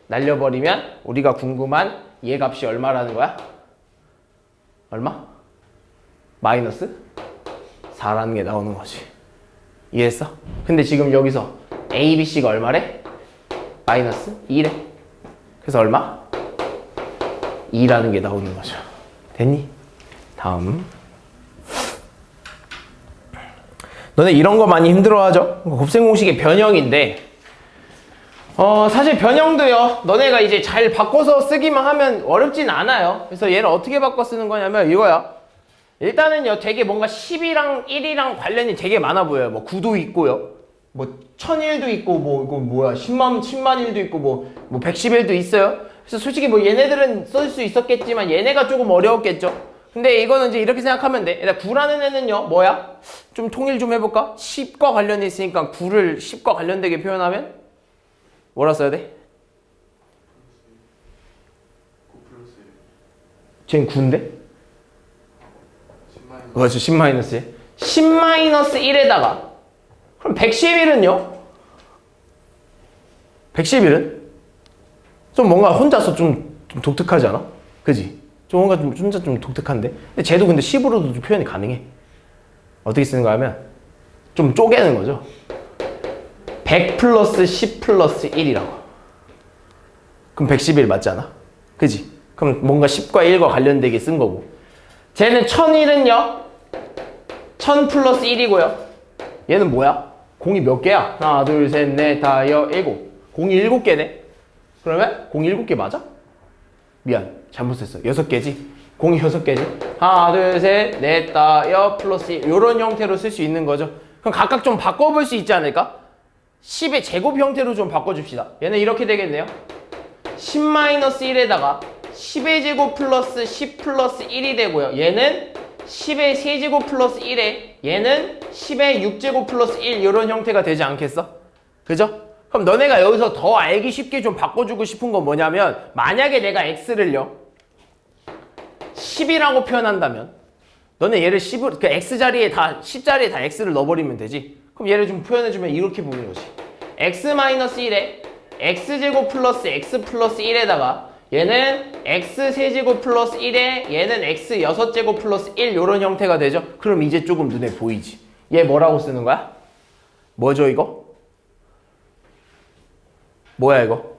날려버리면 우리가 궁금한 얘 값이 얼마라는 거야? 얼마? 마이너스 4라는 게 나오는 거지. 이해했어? 근데 지금 여기서 A, B, C가 얼마래? 마이너스 2래. 그래서 얼마? 2라는 게 나오는 거죠. 됐니? 다음. 너네 이런 거 많이 힘들어하죠? 곱셈 공식의 변형인데 사실 변형도요 너네가 이제 잘 바꿔서 쓰기만 하면 어렵진 않아요. 그래서 얘를 어떻게 바꿔 쓰는 거냐면 이거야. 일단은요 되게 뭔가 10이랑 1이랑 관련이 되게 많아 보여요. 뭐 9도 있고요 뭐 1000일도 있고 뭐 이거 뭐야 10만일도 있고 뭐 110일도 있어요. 그래서 솔직히 뭐 얘네들은 쓸 수 있었겠지만 얘네가 조금 어려웠겠죠. 근데 이거는 이제 이렇게 생각하면 돼. 일단 9라는 애는요 뭐야? 좀 통일 좀 해볼까? 10과 관련이 있으니까 9를 10과 관련되게 표현하면 뭐라 써야 돼? 9+1 쟤는 9인데? 그렇죠. 10-1 10-1에다가 그럼 111은요? 111은? 좀 뭔가 혼자서 좀 독특하지 않아? 그지? 좀 뭔가 좀 혼자 좀 독특한데? 근데 쟤도 근데 10으로도 좀 표현이 가능해. 어떻게 쓰는가 하면 좀 쪼개는 거죠. 100 플러스 10 플러스 1이라고. 그럼 111 맞지 않아? 그지? 그럼 뭔가 10과 1과 관련되게 쓴 거고. 쟤는 1001은요? 1000 플러스 1이고요. 얘는 뭐야? 공이 몇 개야? 하나, 둘, 셋, 넷, 다, 여, 일곱. 공이 7개네? 그러면 공이 7개 맞아? 미안. 잘못했어. 6개지? 공이 6개지? 하나, 둘, 셋, 넷, 다, 여, 플러스 1. 요런 형태로 쓸 수 있는 거죠. 그럼 각각 좀 바꿔볼 수 있지 않을까? 10의 제곱 형태로 좀 바꿔줍시다. 얘는 이렇게 되겠네요. 10-1에다가 10의 제곱 플러스 10 플러스 1이 되고요. 얘는 10의 세제곱 플러스 1에 얘는 10의 6제곱 플러스 1 이런 형태가 되지 않겠어? 그죠? 그럼 너네가 여기서 더 알기 쉽게 좀 바꿔주고 싶은 건 뭐냐면 만약에 내가 x를요 10이라고 표현한다면 너네 얘를 10을 그 x자리에 다 10자리에 다 x를 넣어버리면 되지. 그럼 얘를 좀 표현해주면 이렇게 보는 거지. x-1에 x제곱 플러스 x 플러스 1에다가 얘는 x 세제곱 플러스 1에 얘는 x 6제곱 플러스 1 요런 형태가 되죠. 그럼 이제 조금 눈에 보이지. 얘 뭐라고 쓰는 거야? 뭐죠 이거? 뭐야 이거?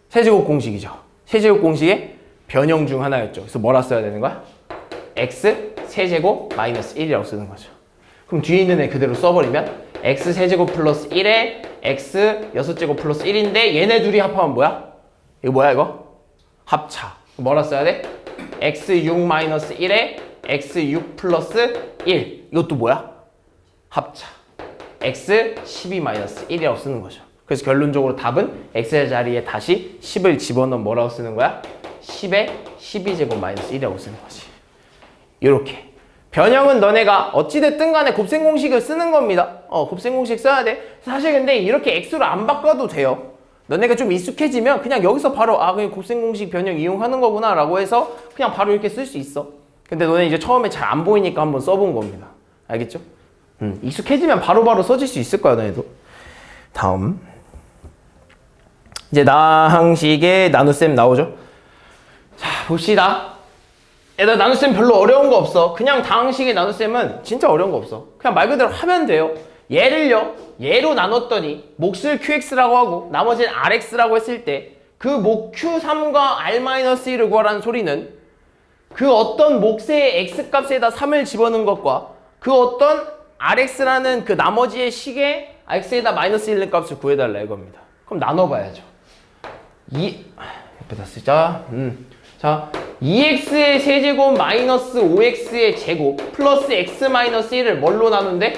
세제곱 공식이죠. 세제곱 공식의 변형 중 하나였죠. 그래서 뭐라 써야 되는 거야? x 세제곱 마이너스 1이라고 쓰는 거죠. 그럼 뒤에 있는 애 그대로 써버리면 x 세제곱 플러스 1에 x 6제곱 플러스 1인데 얘네 둘이 합하면 뭐야? 이거 뭐야 이거? 합차. 뭐라 써야 돼? x6 마이너스 1에 x6 플러스 1. 이것도 뭐야? 합차. x12 마이너스 1이라고 쓰는 거죠. 그래서 결론적으로 답은 x의 자리에 다시 10을 집어넣으면 뭐라고 쓰는 거야? 10에 12제곱 마이너스 1이라고 쓰는 거지. 이렇게. 변형은 너네가 어찌됐든 간에 곱셈 공식을 쓰는 겁니다. 곱셈 공식 써야 돼. 사실 근데 이렇게 x로 안 바꿔도 돼요. 너네가 좀 익숙해지면 그냥 여기서 바로 그냥 곱셈 공식 변형 이용하는 거구나 라고 해서 그냥 바로 이렇게 쓸 수 있어. 근데 너네 이제 처음에 잘 안 보이니까 한번 써본 겁니다. 알겠죠? 익숙해지면 바로바로 써질 수 있을 거야 너네도. 다음 이제 나항식의 나눗셈 나오죠. 자 봅시다. 얘들아 나눗셈 별로 어려운 거 없어. 그냥 다항식의 나눗셈은 진짜 어려운 거 없어. 그냥 말 그대로 하면 돼요. 얘로 나눴더니 몫을 qx라고 하고 나머지는 rx라고 했을 때 그 목 q3과 r-1을 구하라는 소리는 그 어떤 몫의 x값에다 3을 집어넣은 것과 그 어떤 rx라는 그 나머지의 식의 x에다 마이너스 1는 값을 구해달라 이겁니다. 그럼 나눠봐야죠. 옆에다 쓰자. 자 2x의 세제곱 마이너스 5x의 제곱 플러스 x 마이너스 1을 뭘로 나눈대?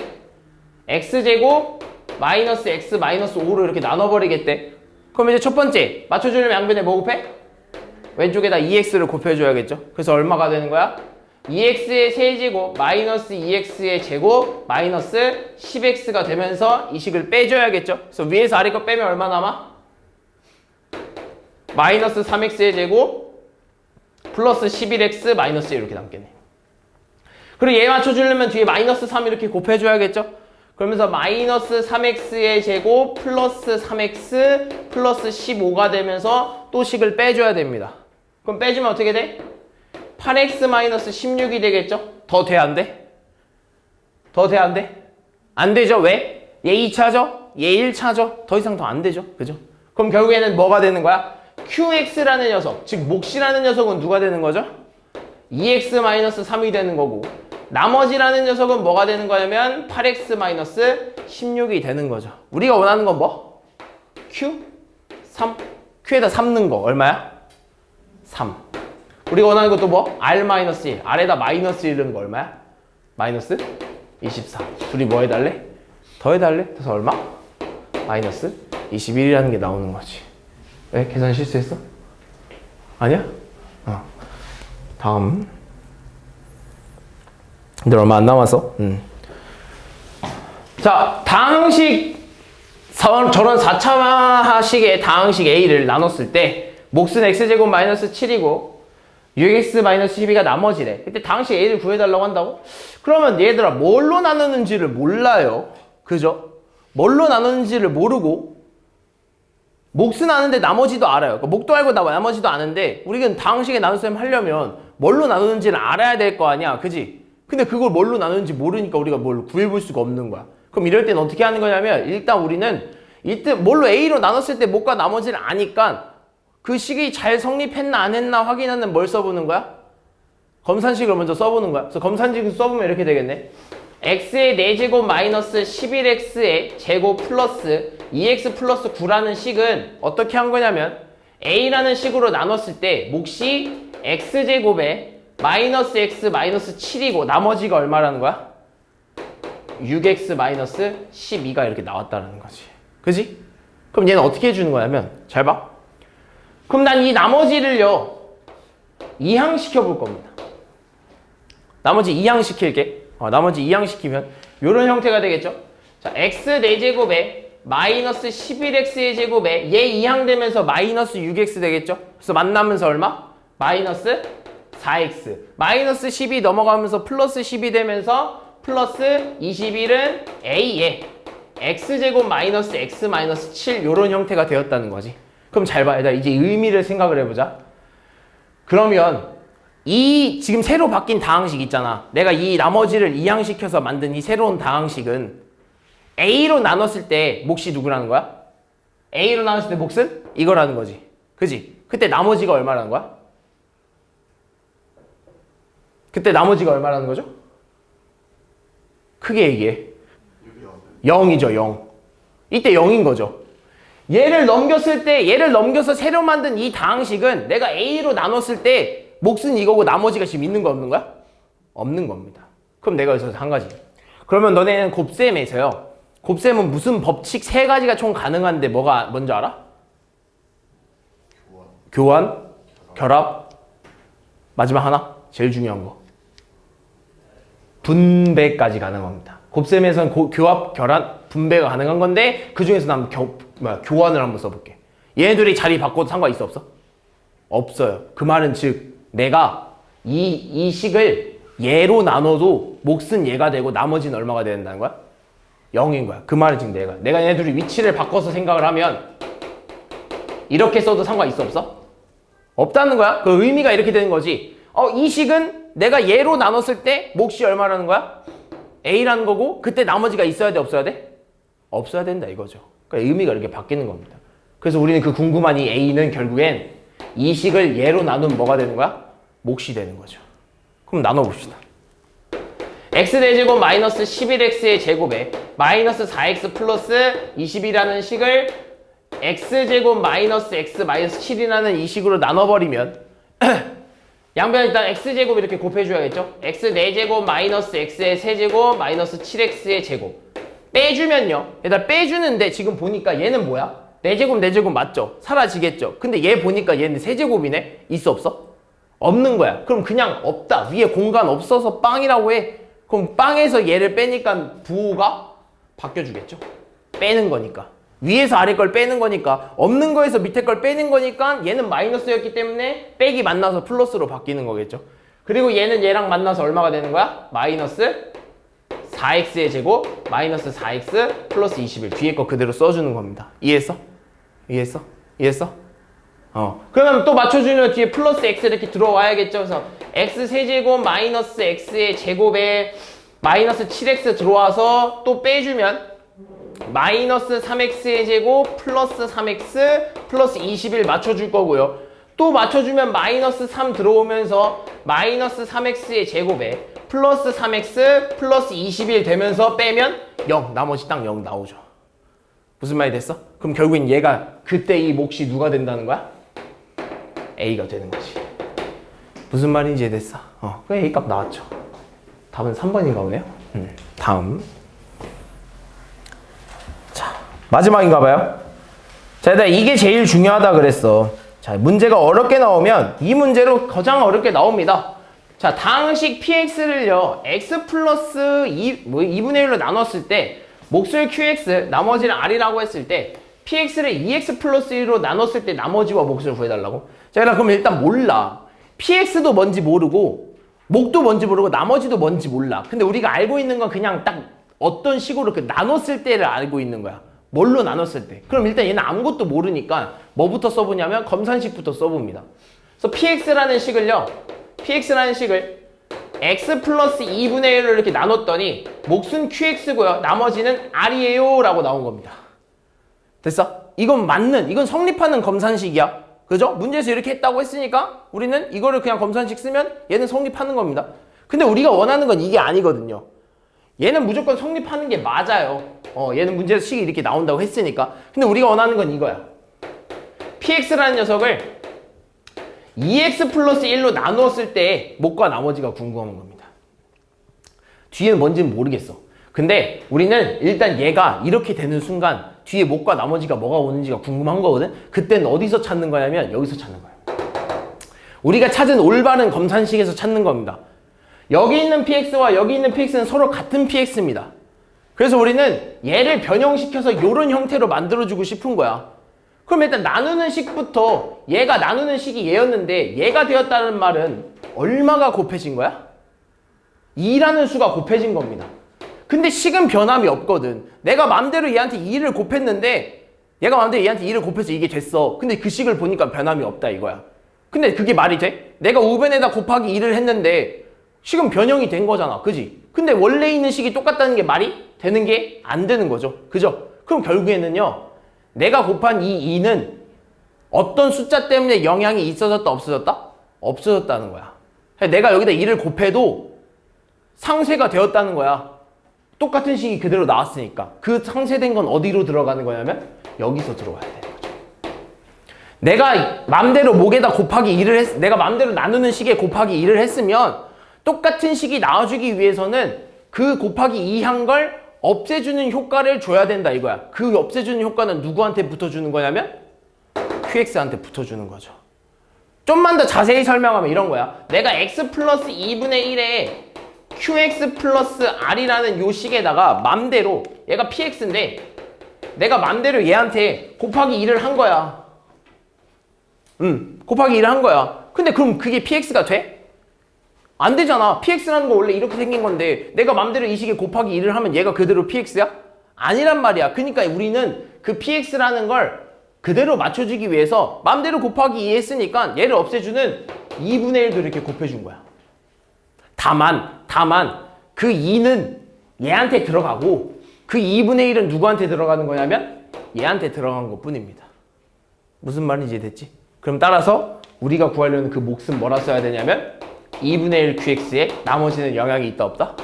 x제곱 마이너스 x 마이너스 5로 이렇게 나눠버리겠대. 그럼 이제 첫 번째 맞춰주려면 양변에 뭐 곱해? 왼쪽에다 2x를 곱해줘야겠죠. 그래서 얼마가 되는 거야? 2x의 세제곱 마이너스 2x의 제곱 마이너스 10x가 되면서 이 식을 빼줘야겠죠. 그래서 위에서 아래 거 빼면 얼마 남아? 마이너스 3x의 제곱 플러스 11x 마이너스 1 이렇게 남겠네. 그리고 얘 맞춰주려면 뒤에 마이너스 3 이렇게 곱해줘야겠죠. 그러면서 마이너스 3x의 제곱 플러스 3x 플러스 15가 되면서 또 식을 빼줘야 됩니다. 그럼 빼주면 어떻게 돼? 8x 마이너스 16이 되겠죠? 더 돼? 안 돼? 더 돼? 안 돼? 안 되죠? 왜? 얘 2차죠? 얘 1차죠? 더 이상 더 안 되죠? 그죠? 그럼 결국에는 뭐가 되는 거야? qx라는 녀석, 즉 몫이라는 녀석은 누가 되는 거죠? 2x 마이너스 3이 되는 거고 나머지라는 녀석은 뭐가 되는 거냐면 8x 마이너스 16이 되는 거죠. 우리가 원하는 건 뭐? q? 3? q에다 3 넣은 거 얼마야? 3. 우리가 원하는 것도 뭐? r 마이너스 1. r에다 마이너스 1 넣은 거 얼마야? 마이너스 24. 둘이 뭐 해달래? 더 해달래? 그래서 얼마? 마이너스 21이라는 게 나오는 거지. 왜? 계산 실수했어? 아니야? 다음. 근데 얼마 안 남았어? 자, 다항식 저런 4차식의 다항식 A를 나눴을 때 몫은 x제곱 마이너스 7이고 6x 마이너스 12가 나머지래. 그때 다항식 A를 구해달라고 한다고? 그러면 얘들아 뭘로 나누는지를 몰라요. 그죠? 뭘로 나누는지를 모르고 몫은 아는데 나머지도 알아요. 그러니까 목도 알고 나머지도 아는데 우리는 다항식의 나눗셈 하려면 뭘로 나누는지를 알아야 될 거 아니야. 그지? 근데 그걸 뭘로 나누는지 모르니까 우리가 뭘 구해볼 수가 없는 거야. 그럼 이럴 땐 어떻게 하는 거냐면 일단 우리는 이때 뭘로 A로 나눴을 때 몫과 나머지를 아니까 그 식이 잘 성립했나 안 했나 확인하는 뭘 써보는 거야? 검산식을 먼저 써보는 거야. 그래서 검산식을 써보면 이렇게 되겠네. x의 4제곱 마이너스 11x의 제곱 플러스 2x 플러스 9라는 식은 어떻게 한 거냐면 A라는 식으로 나눴을 때 몫이 x제곱에 마이너스 x 마이너스 7이고 나머지가 얼마라는 거야? 6x 마이너스 12가 이렇게 나왔다는 거지. 그지? 그럼 얘는 어떻게 해주는 거냐면 잘 봐. 그럼 난 이 나머지를요 이항시켜 볼 겁니다. 나머지 이항시킬게. 나머지 이항시키면 이런 형태가 되겠죠. 자, x 4제곱에 마이너스 11x의 제곱에 얘 이항되면서 마이너스 6x 되겠죠. 그래서 만나면서 얼마? 마이너스 4x 마이너스 10이 넘어가면서 플러스 10이 되면서 플러스 21은 a에 x제곱 마이너스 x 마이너스 7 요런 형태가 되었다는 거지. 그럼 잘 봐. 얘들아 이제 의미를 생각을 해보자. 그러면 이 지금 새로 바뀐 다항식 있잖아. 내가 이 나머지를 이항시켜서 만든 이 새로운 다항식은 a로 나눴을 때 몫이 누구라는 거야? a로 나눴을 때 몫은 이거라는 거지. 그지? 그때 나머지가 얼마라는 거야? 그때 나머지가 얼마라는 거죠? 크게 얘기해. 0이죠, 0. 이때 0인 거죠. 얘를 넘겨서 새로 만든 이 다항식은 내가 a로 나눴을 때 몫은 이거고 나머지가 지금 있는 거 없는 거야? 없는 겁니다. 그럼 내가 여기서 한 가지. 그러면 너네는 곱셈에서요. 곱셈은 무슨 법칙 세 가지가 총 가능한데 뭐가 뭔지 알아? 교환, 결합, 마지막 하나? 제일 중요한 거. 분배까지 가능합니다. 곱셈에서는 교합, 결합, 분배가 가능한 건데 그 중에서 난 교환을 한번 써볼게. 얘네들이 자리 바꿔도 상관 없어? 없어요. 그 말은 즉 내가 이 식을 얘로 나눠도 몫은 얘가 되고 나머지는 얼마가 된다는 거야? 0인 거야. 그 말은 지금 내가 얘네들이 위치를 바꿔서 생각을 하면 이렇게 써도 상관 없어? 없다는 거야. 그 의미가 이렇게 되는 거지. 이 식은 내가 얘로 나눴을 때 몫이 얼마라는 거야? A라는 거고 그때 나머지가 있어야 돼 없어야 돼? 없어야 된다 이거죠. 그러니까 의미가 이렇게 바뀌는 겁니다. 그래서 우리는 그 궁금한 이 A는 결국엔 이 식을 얘로 나누면 뭐가 되는 거야? 몫이 되는 거죠. 그럼 나눠봅시다. x4제곱 마이너스 11x의 제곱에 마이너스 4x 플러스 20이라는 식을 x제곱 마이너스 x 마이너스 7이라는 이 식으로 나눠버리면 양변 일단 x제곱 이렇게 곱해줘야겠죠? x4제곱 마이너스 x의 세제곱 마이너스 7x의 제곱 빼주면요. 얘들아 빼주는데 지금 보니까 얘는 뭐야? 4제곱 4제곱 맞죠? 사라지겠죠? 근데 얘 보니까 얘는 세제곱이네? 있어 없어? 없는 거야. 그럼 그냥 없다. 위에 공간 없어서 빵이라고 해. 그럼 빵에서 얘를 빼니까 부호가 바뀌어주겠죠? 빼는 거니까. 위에서 아래 걸 빼는 거니까 없는 거에서 밑에 걸 빼는 거니까 얘는 마이너스였기 때문에 빼기 만나서 플러스로 바뀌는 거겠죠. 그리고 얘는 얘랑 만나서 얼마가 되는 거야? 마이너스 4x의 제곱 마이너스 4x 플러스 21 뒤에 거 그대로 써주는 겁니다. 이해했어? 이해했어? 이해했어? 그러면 또 맞춰주면 뒤에 플러스 x 이렇게 들어와야겠죠. 그래서 x 세제곱 마이너스 x의 제곱에 마이너스 7x 들어와서 또 빼주면 마이너스 3x의 제곱 플러스 3x 플러스 21 맞춰줄 거고요. 또 맞춰주면 마이너스 3 들어오면서 마이너스 3x의 제곱에 플러스 3x 플러스 21 되면서 빼면 0 나머지 딱 0 나오죠. 무슨 말이 됐어? 그럼 결국엔 얘가 그때 이 몫이 누가 된다는 거야? A가 되는 거지. 무슨 말인지 이해됐어? 그 A 값 나왔죠. 답은 3번인가 보네요. 다음. 자, 마지막인가 봐요. 자, 일단 이게 제일 중요하다 그랬어. 자, 문제가 어렵게 나오면 이 문제로 가장 어렵게 나옵니다. 자, 다항식 px를요, x 플러스 2분의 1로 나눴을 때 몫을 qx, 나머지는 r이라고 했을 때 px를 2x 플러스 1로 나눴을 때 나머지와 몫을 구해달라고? 자, 그럼 일단 몰라. px도 뭔지 모르고 몫도 뭔지 모르고 나머지도 뭔지 몰라. 근데 우리가 알고 있는 건 그냥 딱 어떤 식으로 그 나눴을 때를 알고 있는 거야. 뭘로 나눴을 때. 그럼 일단 얘는 아무것도 모르니까 뭐부터 써보냐면 검산식부터 써봅니다. 그래서 px라는 식을 x 플러스 2분의 1로 이렇게 나눴더니 몫은 qx고요. 나머지는 r이에요 라고 나온 겁니다. 됐어? 이건 성립하는 검산식이야. 그죠? 문제에서 이렇게 했다고 했으니까 우리는 이거를 그냥 검산식 쓰면 얘는 성립하는 겁니다. 근데 우리가 원하는 건 이게 아니거든요. 얘는 무조건 성립하는 게 맞아요. 얘는 문제에서 식이 이렇게 나온다고 했으니까. 근데 우리가 원하는 건 이거야. px라는 녀석을 2x 플러스 1로 나누었을 때 몫과 나머지가 궁금한 겁니다. 뒤에는 뭔지는 모르겠어. 근데 우리는 일단 얘가 이렇게 되는 순간 뒤에 몫과 나머지가 뭐가 오는지가 궁금한 거거든. 그때는 어디서 찾는 거냐면 여기서 찾는 거야. 우리가 찾은 올바른 검산식에서 찾는 겁니다. 여기 있는 px와 여기 있는 px는 서로 같은 px입니다. 그래서 우리는 얘를 변형시켜서 이런 형태로 만들어주고 싶은 거야. 그럼 일단 나누는 식부터 얘가 나누는 식이 얘였는데 얘가 되었다는 말은 얼마가 곱해진 거야? 2라는 수가 곱해진 겁니다. 근데 식은 변함이 없거든. 내가 맘대로 얘한테 2를 곱했는데 얘가 맘대로 얘한테 2를 곱해서 이게 됐어. 근데 그 식을 보니까 변함이 없다 이거야. 근데 그게 말이 돼? 내가 우변에다 곱하기 2를 했는데 식은 변형이 된 거잖아. 그지? 근데 원래 있는 식이 똑같다는 게 말이 되는 게 안 되는 거죠. 그죠? 그럼 결국에는요. 내가 곱한 이 2는 어떤 숫자 때문에 영향이 있어졌다 없어졌다? 없어졌다는 거야. 내가 여기다 2를 곱해도 상쇄가 되었다는 거야. 똑같은 식이 그대로 나왔으니까. 그 상쇄된 건 어디로 들어가는 거냐면 여기서 들어가야 되는 거죠. 내가 맘대로 목에다 곱하기 2를 내가 맘대로 나누는 식에 곱하기 2를 했으면 똑같은 식이 나와주기 위해서는 그 곱하기 2 한 걸 없애주는 효과를 줘야 된다 이거야. 그 없애주는 효과는 누구한테 붙어주는 거냐면 QX한테 붙어주는 거죠. 좀만 더 자세히 설명하면 이런 거야. 내가 X 플러스 2분의 1에 QX 플러스 R이라는 요 식에다가 맘대로 얘가 PX인데 내가 맘대로 얘한테 곱하기 2를 한 거야. 곱하기 2를 한 거야. 근데 그럼 그게 PX가 돼? 안 되잖아. PX라는 거 원래 이렇게 생긴 건데 내가 맘대로 이 식에 곱하기 2를 하면 얘가 그대로 PX야? 아니란 말이야. 그러니까 우리는 그 PX라는 걸 그대로 맞춰주기 위해서 맘대로 곱하기 2 했으니까 얘를 없애주는 2분의 1도 이렇게 곱해준 거야. 다만 그 2는 얘한테 들어가고 그 2분의 1은 누구한테 들어가는 거냐면 얘한테 들어간 것 뿐입니다. 무슨 말인지 이해됐지? 그럼 따라서 우리가 구하려는 그 몫은 뭐라 써야 되냐면 2분의 1 QX에 나머지는 영향이 있다 없다?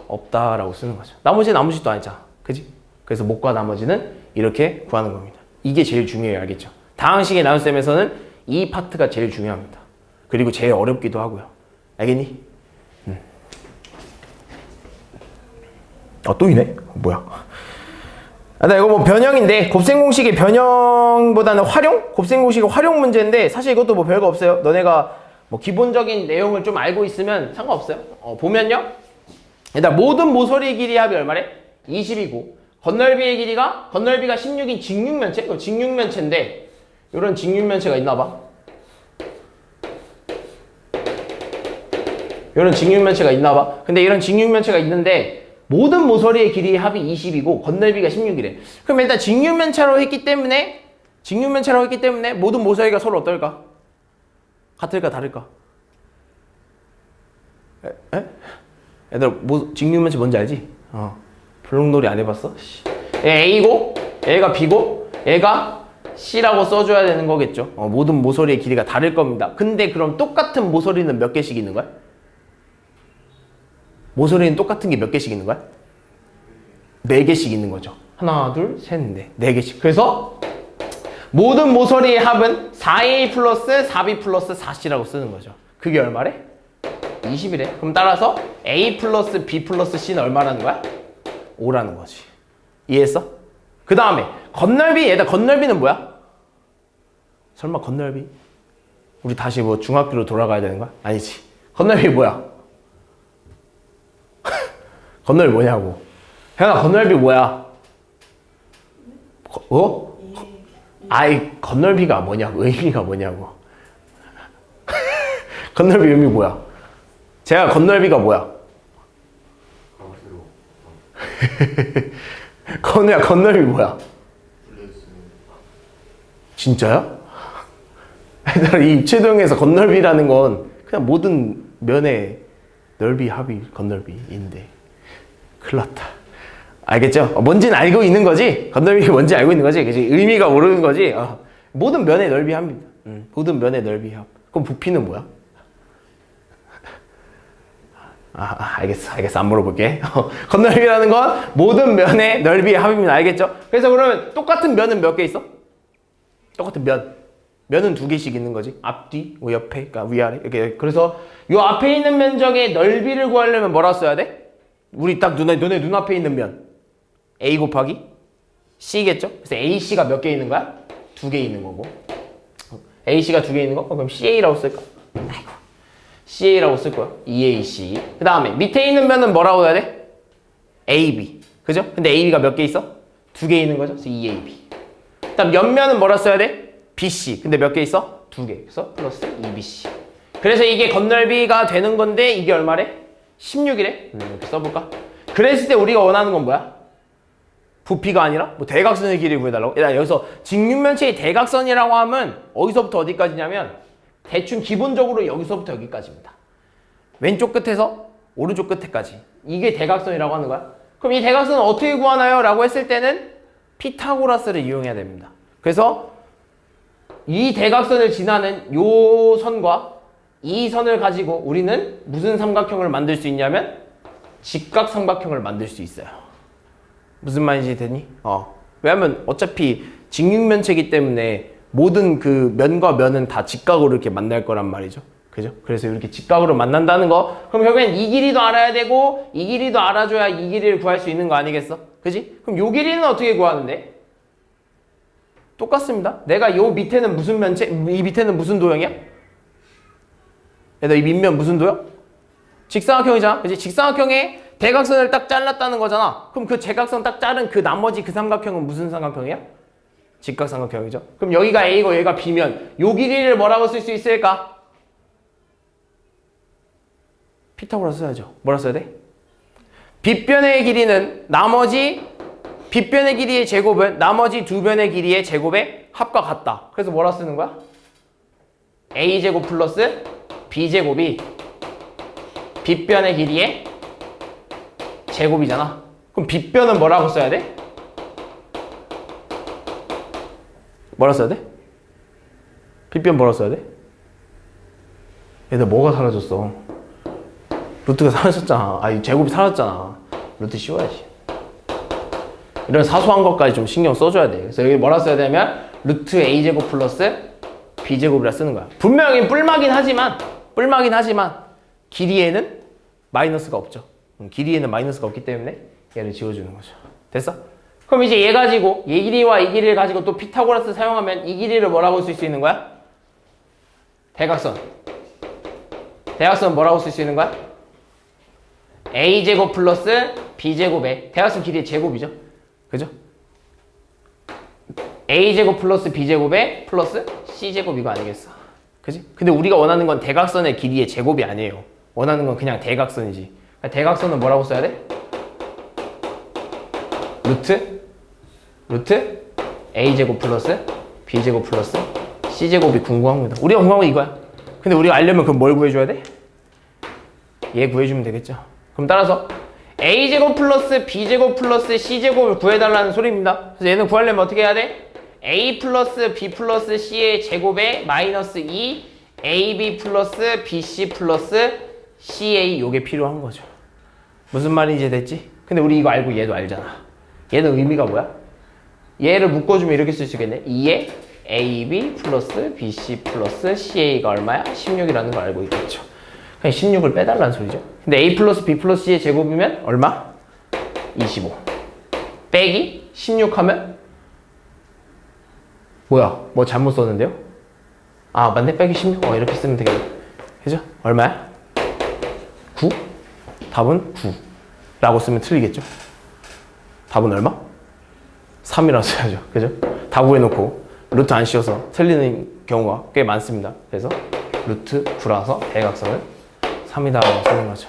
없다라고 쓰는 거죠. 나머지는 아무 짓도 아니잖아. 그지? 그래서 몫과 나머지는 이렇게 구하는 겁니다. 이게 제일 중요해요. 알겠죠? 다항식의 나눗셈에서는 이 파트가 제일 중요합니다. 그리고 제일 어렵기도 하고요. 알겠니? 또 있네? 뭐야? 나 이거 뭐 변형인데 곱셈공식의 변형보다는 활용? 곱셈공식의 활용 문제인데 사실 이것도 뭐 별거 없어요. 너네가 뭐 기본적인 내용을 좀 알고 있으면 상관없어요. 보면요. 일단 모든 모서리의 길이 합이 얼마래? 20이고 건널비의 길이가 건널비가 16인 직육면체? 이거 직육면체인데 이런 직육면체가 있나 봐. 이런 직육면체가 있나 봐. 근데 이런 직육면체가 있는데 모든 모서리의 길이의 합이 20이고 건널비가 16이래. 그럼 일단 직육면체로 했기 때문에 모든 모서리가 서로 어떨까? 같을까 다를까? 에? 얘들아 직육면체 뭔지 알지? 블록놀이 안 해봤어? 얘 A고 얘가 B고 얘가 C라고 써줘야 되는 거겠죠. 모든 모서리의 길이가 다를 겁니다. 근데 그럼 똑같은 모서리는 몇 개씩 있는 거야? 모서리는 똑같은 게 몇 개씩 있는 거야? 4개씩 있는 거죠. 하나, 둘, 셋, 넷. 4개씩. 그래서 모든 모서리의 합은 4A 플러스 4B 플러스 4C라고 쓰는 거죠. 그게 얼마래? 20이래. 그럼 따라서 A 플러스 B 플러스 C는 얼마라는 거야? 5라는 거지. 이해했어? 그 다음에 건널비, 얘다 건널비는 뭐야? 설마 건널비? 우리 다시 뭐 중학교로 돌아가야 되는 거야? 아니지. 건널비 뭐야? 건널비 뭐냐고. 혜연아 건널비 뭐야? 아이 건널비가 뭐냐고. 의미가 뭐냐고. 건널비 의미 뭐야? 제가 건널비가 뭐야? 건우야 건널비 뭐야? 진짜야? 얘들아 이 입체도형에서 건널비라는 건 그냥 모든 면의 넓이 합이 건널비인데 큰일 났다. 알겠죠? 뭔지는 알고 있는 거지? 건널비가 뭔지 알고 있는 거지? 그치? 의미가 모르는 거지? 모든 면의 넓이 합니다. 모든 면의 넓이 합. 그럼 부피는 뭐야? 알겠어. 안 물어볼게. 건널비라는 건 모든 면의 넓이의 합입니다. 알겠죠? 그래서 그러면 똑같은 면은 몇 개 있어? 똑같은 면은 2개씩 있는 거지. 앞뒤, 옆에, 그러니까 위아래. 이렇게. 그래서 이 앞에 있는 면적의 넓이를 구하려면 뭐라 써야 돼? 우리 딱 너네 눈앞에 있는 면. A 곱하기 C겠죠? 그래서 AC가 몇 개 있는 거야? 2개 있는 거고. AC가 2개 있는 거? 그럼 CA라고 쓸까? 아이고. CA라고 쓸 거야. EAC. 그 다음에 밑에 있는 면은 뭐라고 해야 돼? AB. 그죠? 근데 AB가 몇 개 있어? 2개 있는 거죠? 그래서 EAB. 그 다음 옆면은 뭐라 써야 돼? BC. 근데 몇 개 있어? 2개. 그래서 플러스 EBC. 그래서 이게 건널비가 되는 건데 이게 얼마래? 16이래? 이렇게 써볼까? 그랬을 때 우리가 원하는 건 뭐야? 부피가 아니라 뭐 대각선의 길이를 구해달라고? 일단 여기서 직육면체의 대각선이라고 하면 어디서부터 어디까지냐면 대충 기본적으로 여기서부터 여기까지입니다. 왼쪽 끝에서 오른쪽 끝에까지. 이게 대각선이라고 하는 거야. 그럼 이 대각선은 어떻게 구하나요? 라고 했을 때는 피타고라스를 이용해야 됩니다. 그래서 이 대각선을 지나는 요 선과 이 선을 가지고 우리는 무슨 삼각형을 만들 수 있냐면 직각삼각형을 만들 수 있어요. 무슨 말인지 되니? 왜냐면 어차피 직육면체이기 때문에 모든 그 면과 면은 다 직각으로 이렇게 만날 거란 말이죠. 그죠? 그래서 이렇게 직각으로 만난다는 거. 그럼 결국엔 이 길이도 알아야 되고 이 길이도 알아줘야 이 길이를 구할 수 있는 거 아니겠어? 그지? 그럼 요 길이는 어떻게 구하는데? 똑같습니다. 내가 요 밑에는 무슨 면체? 이 밑에는 무슨 도형이야? 얘들아 이 밑면 무슨 도형? 직사각형이잖아. 그지? 직사각형에 대각선을 딱 잘랐다는 거잖아. 그럼 그 대각선 딱 자른 그 나머지 그 삼각형은 무슨 삼각형이야? 직각삼각형이죠. 그럼 여기가 A고 여기가 B면 요 길이를 뭐라고 쓸 수 있을까? 피타고라스 써야죠. 뭐라 써야 돼? 빗변의 길이는 나머지 빗변의 길이의 제곱은 나머지 두 변의 길이의 제곱의 합과 같다. 그래서 뭐라 쓰는 거야? A제곱 플러스 B제곱이 빗변의 길이의 제곱이잖아. 그럼 빗변은 뭐라고 써야 돼? 뭐라 써야 돼? 빗변 뭐라 써야 돼? 얘들 뭐가 사라졌어? 루트가 사라졌잖아. 아니 제곱이 사라졌잖아. 루트 씌워야지. 이런 사소한 것까지 좀 신경 써줘야 돼. 그래서 여기 뭐라 써야 되냐면 루트 A제곱 플러스 B제곱이라 쓰는 거야. 분명히 뿔마긴 하지만 길이에는 마이너스가 없죠. 길이에는 마이너스가 없기 때문에 얘를 지워주는 거죠. 됐어? 그럼 이제 얘 가지고 얘 길이와 이 길이를 가지고 또 피타고라스 사용하면 이 길이를 뭐라고 쓸 수 있는 거야? 대각선. 대각선 뭐라고 쓸 수 있는 거야? A제곱 플러스 B제곱에 대각선 길이의 제곱이죠. 그죠? A제곱 플러스 B제곱에 플러스 C제곱 이거 아니겠어? 그지? 근데 우리가 원하는 건 대각선의 길이의 제곱이 아니에요. 원하는 건 그냥 대각선이지. 그러니까 대각선은 뭐라고 써야 돼? 루트 A제곱 플러스 B제곱 플러스 C제곱이 궁금한 거다. 우리가 궁금한 건 이거야. 근데 우리가 알려면 그럼 뭘 구해줘야 돼? 얘 구해주면 되겠죠. 그럼 따라서 A제곱 플러스 B제곱 플러스 C제곱을 구해달라는 소리입니다. 그래서 얘는 구하려면 어떻게 해야 돼? A 플러스 B 플러스 C의 제곱에 마이너스 2 AB 플러스 BC 플러스 CA 요게 필요한 거죠. 무슨 말인지 됐지? 근데 우리 이거 알고 얘도 알잖아. 얘는 의미가 뭐야? 얘를 묶어주면 이렇게 쓸 수 있겠네. 2에 AB 플러스 BC 플러스 CA가 얼마야? 16이라는 걸 알고 있겠죠. 그냥 16을 빼달라는 소리죠. 근데 A 플러스 B 플러스 C의 제곱이면 얼마? 25 빼기 16 하면 뭐야? 뭐 잘못 썼는데요? 아 맞네. 빼기 16 이렇게 쓰면 되겠네. 그죠? 얼마야? 9? 답은 9 라고 쓰면 틀리겠죠? 답은 얼마? 3이라고 써야죠. 그죠? 다 구해놓고 루트 안 씌워서 틀리는 경우가 꽤 많습니다. 그래서 루트 9라서 대각선은 3이다라고 쓰는 거죠.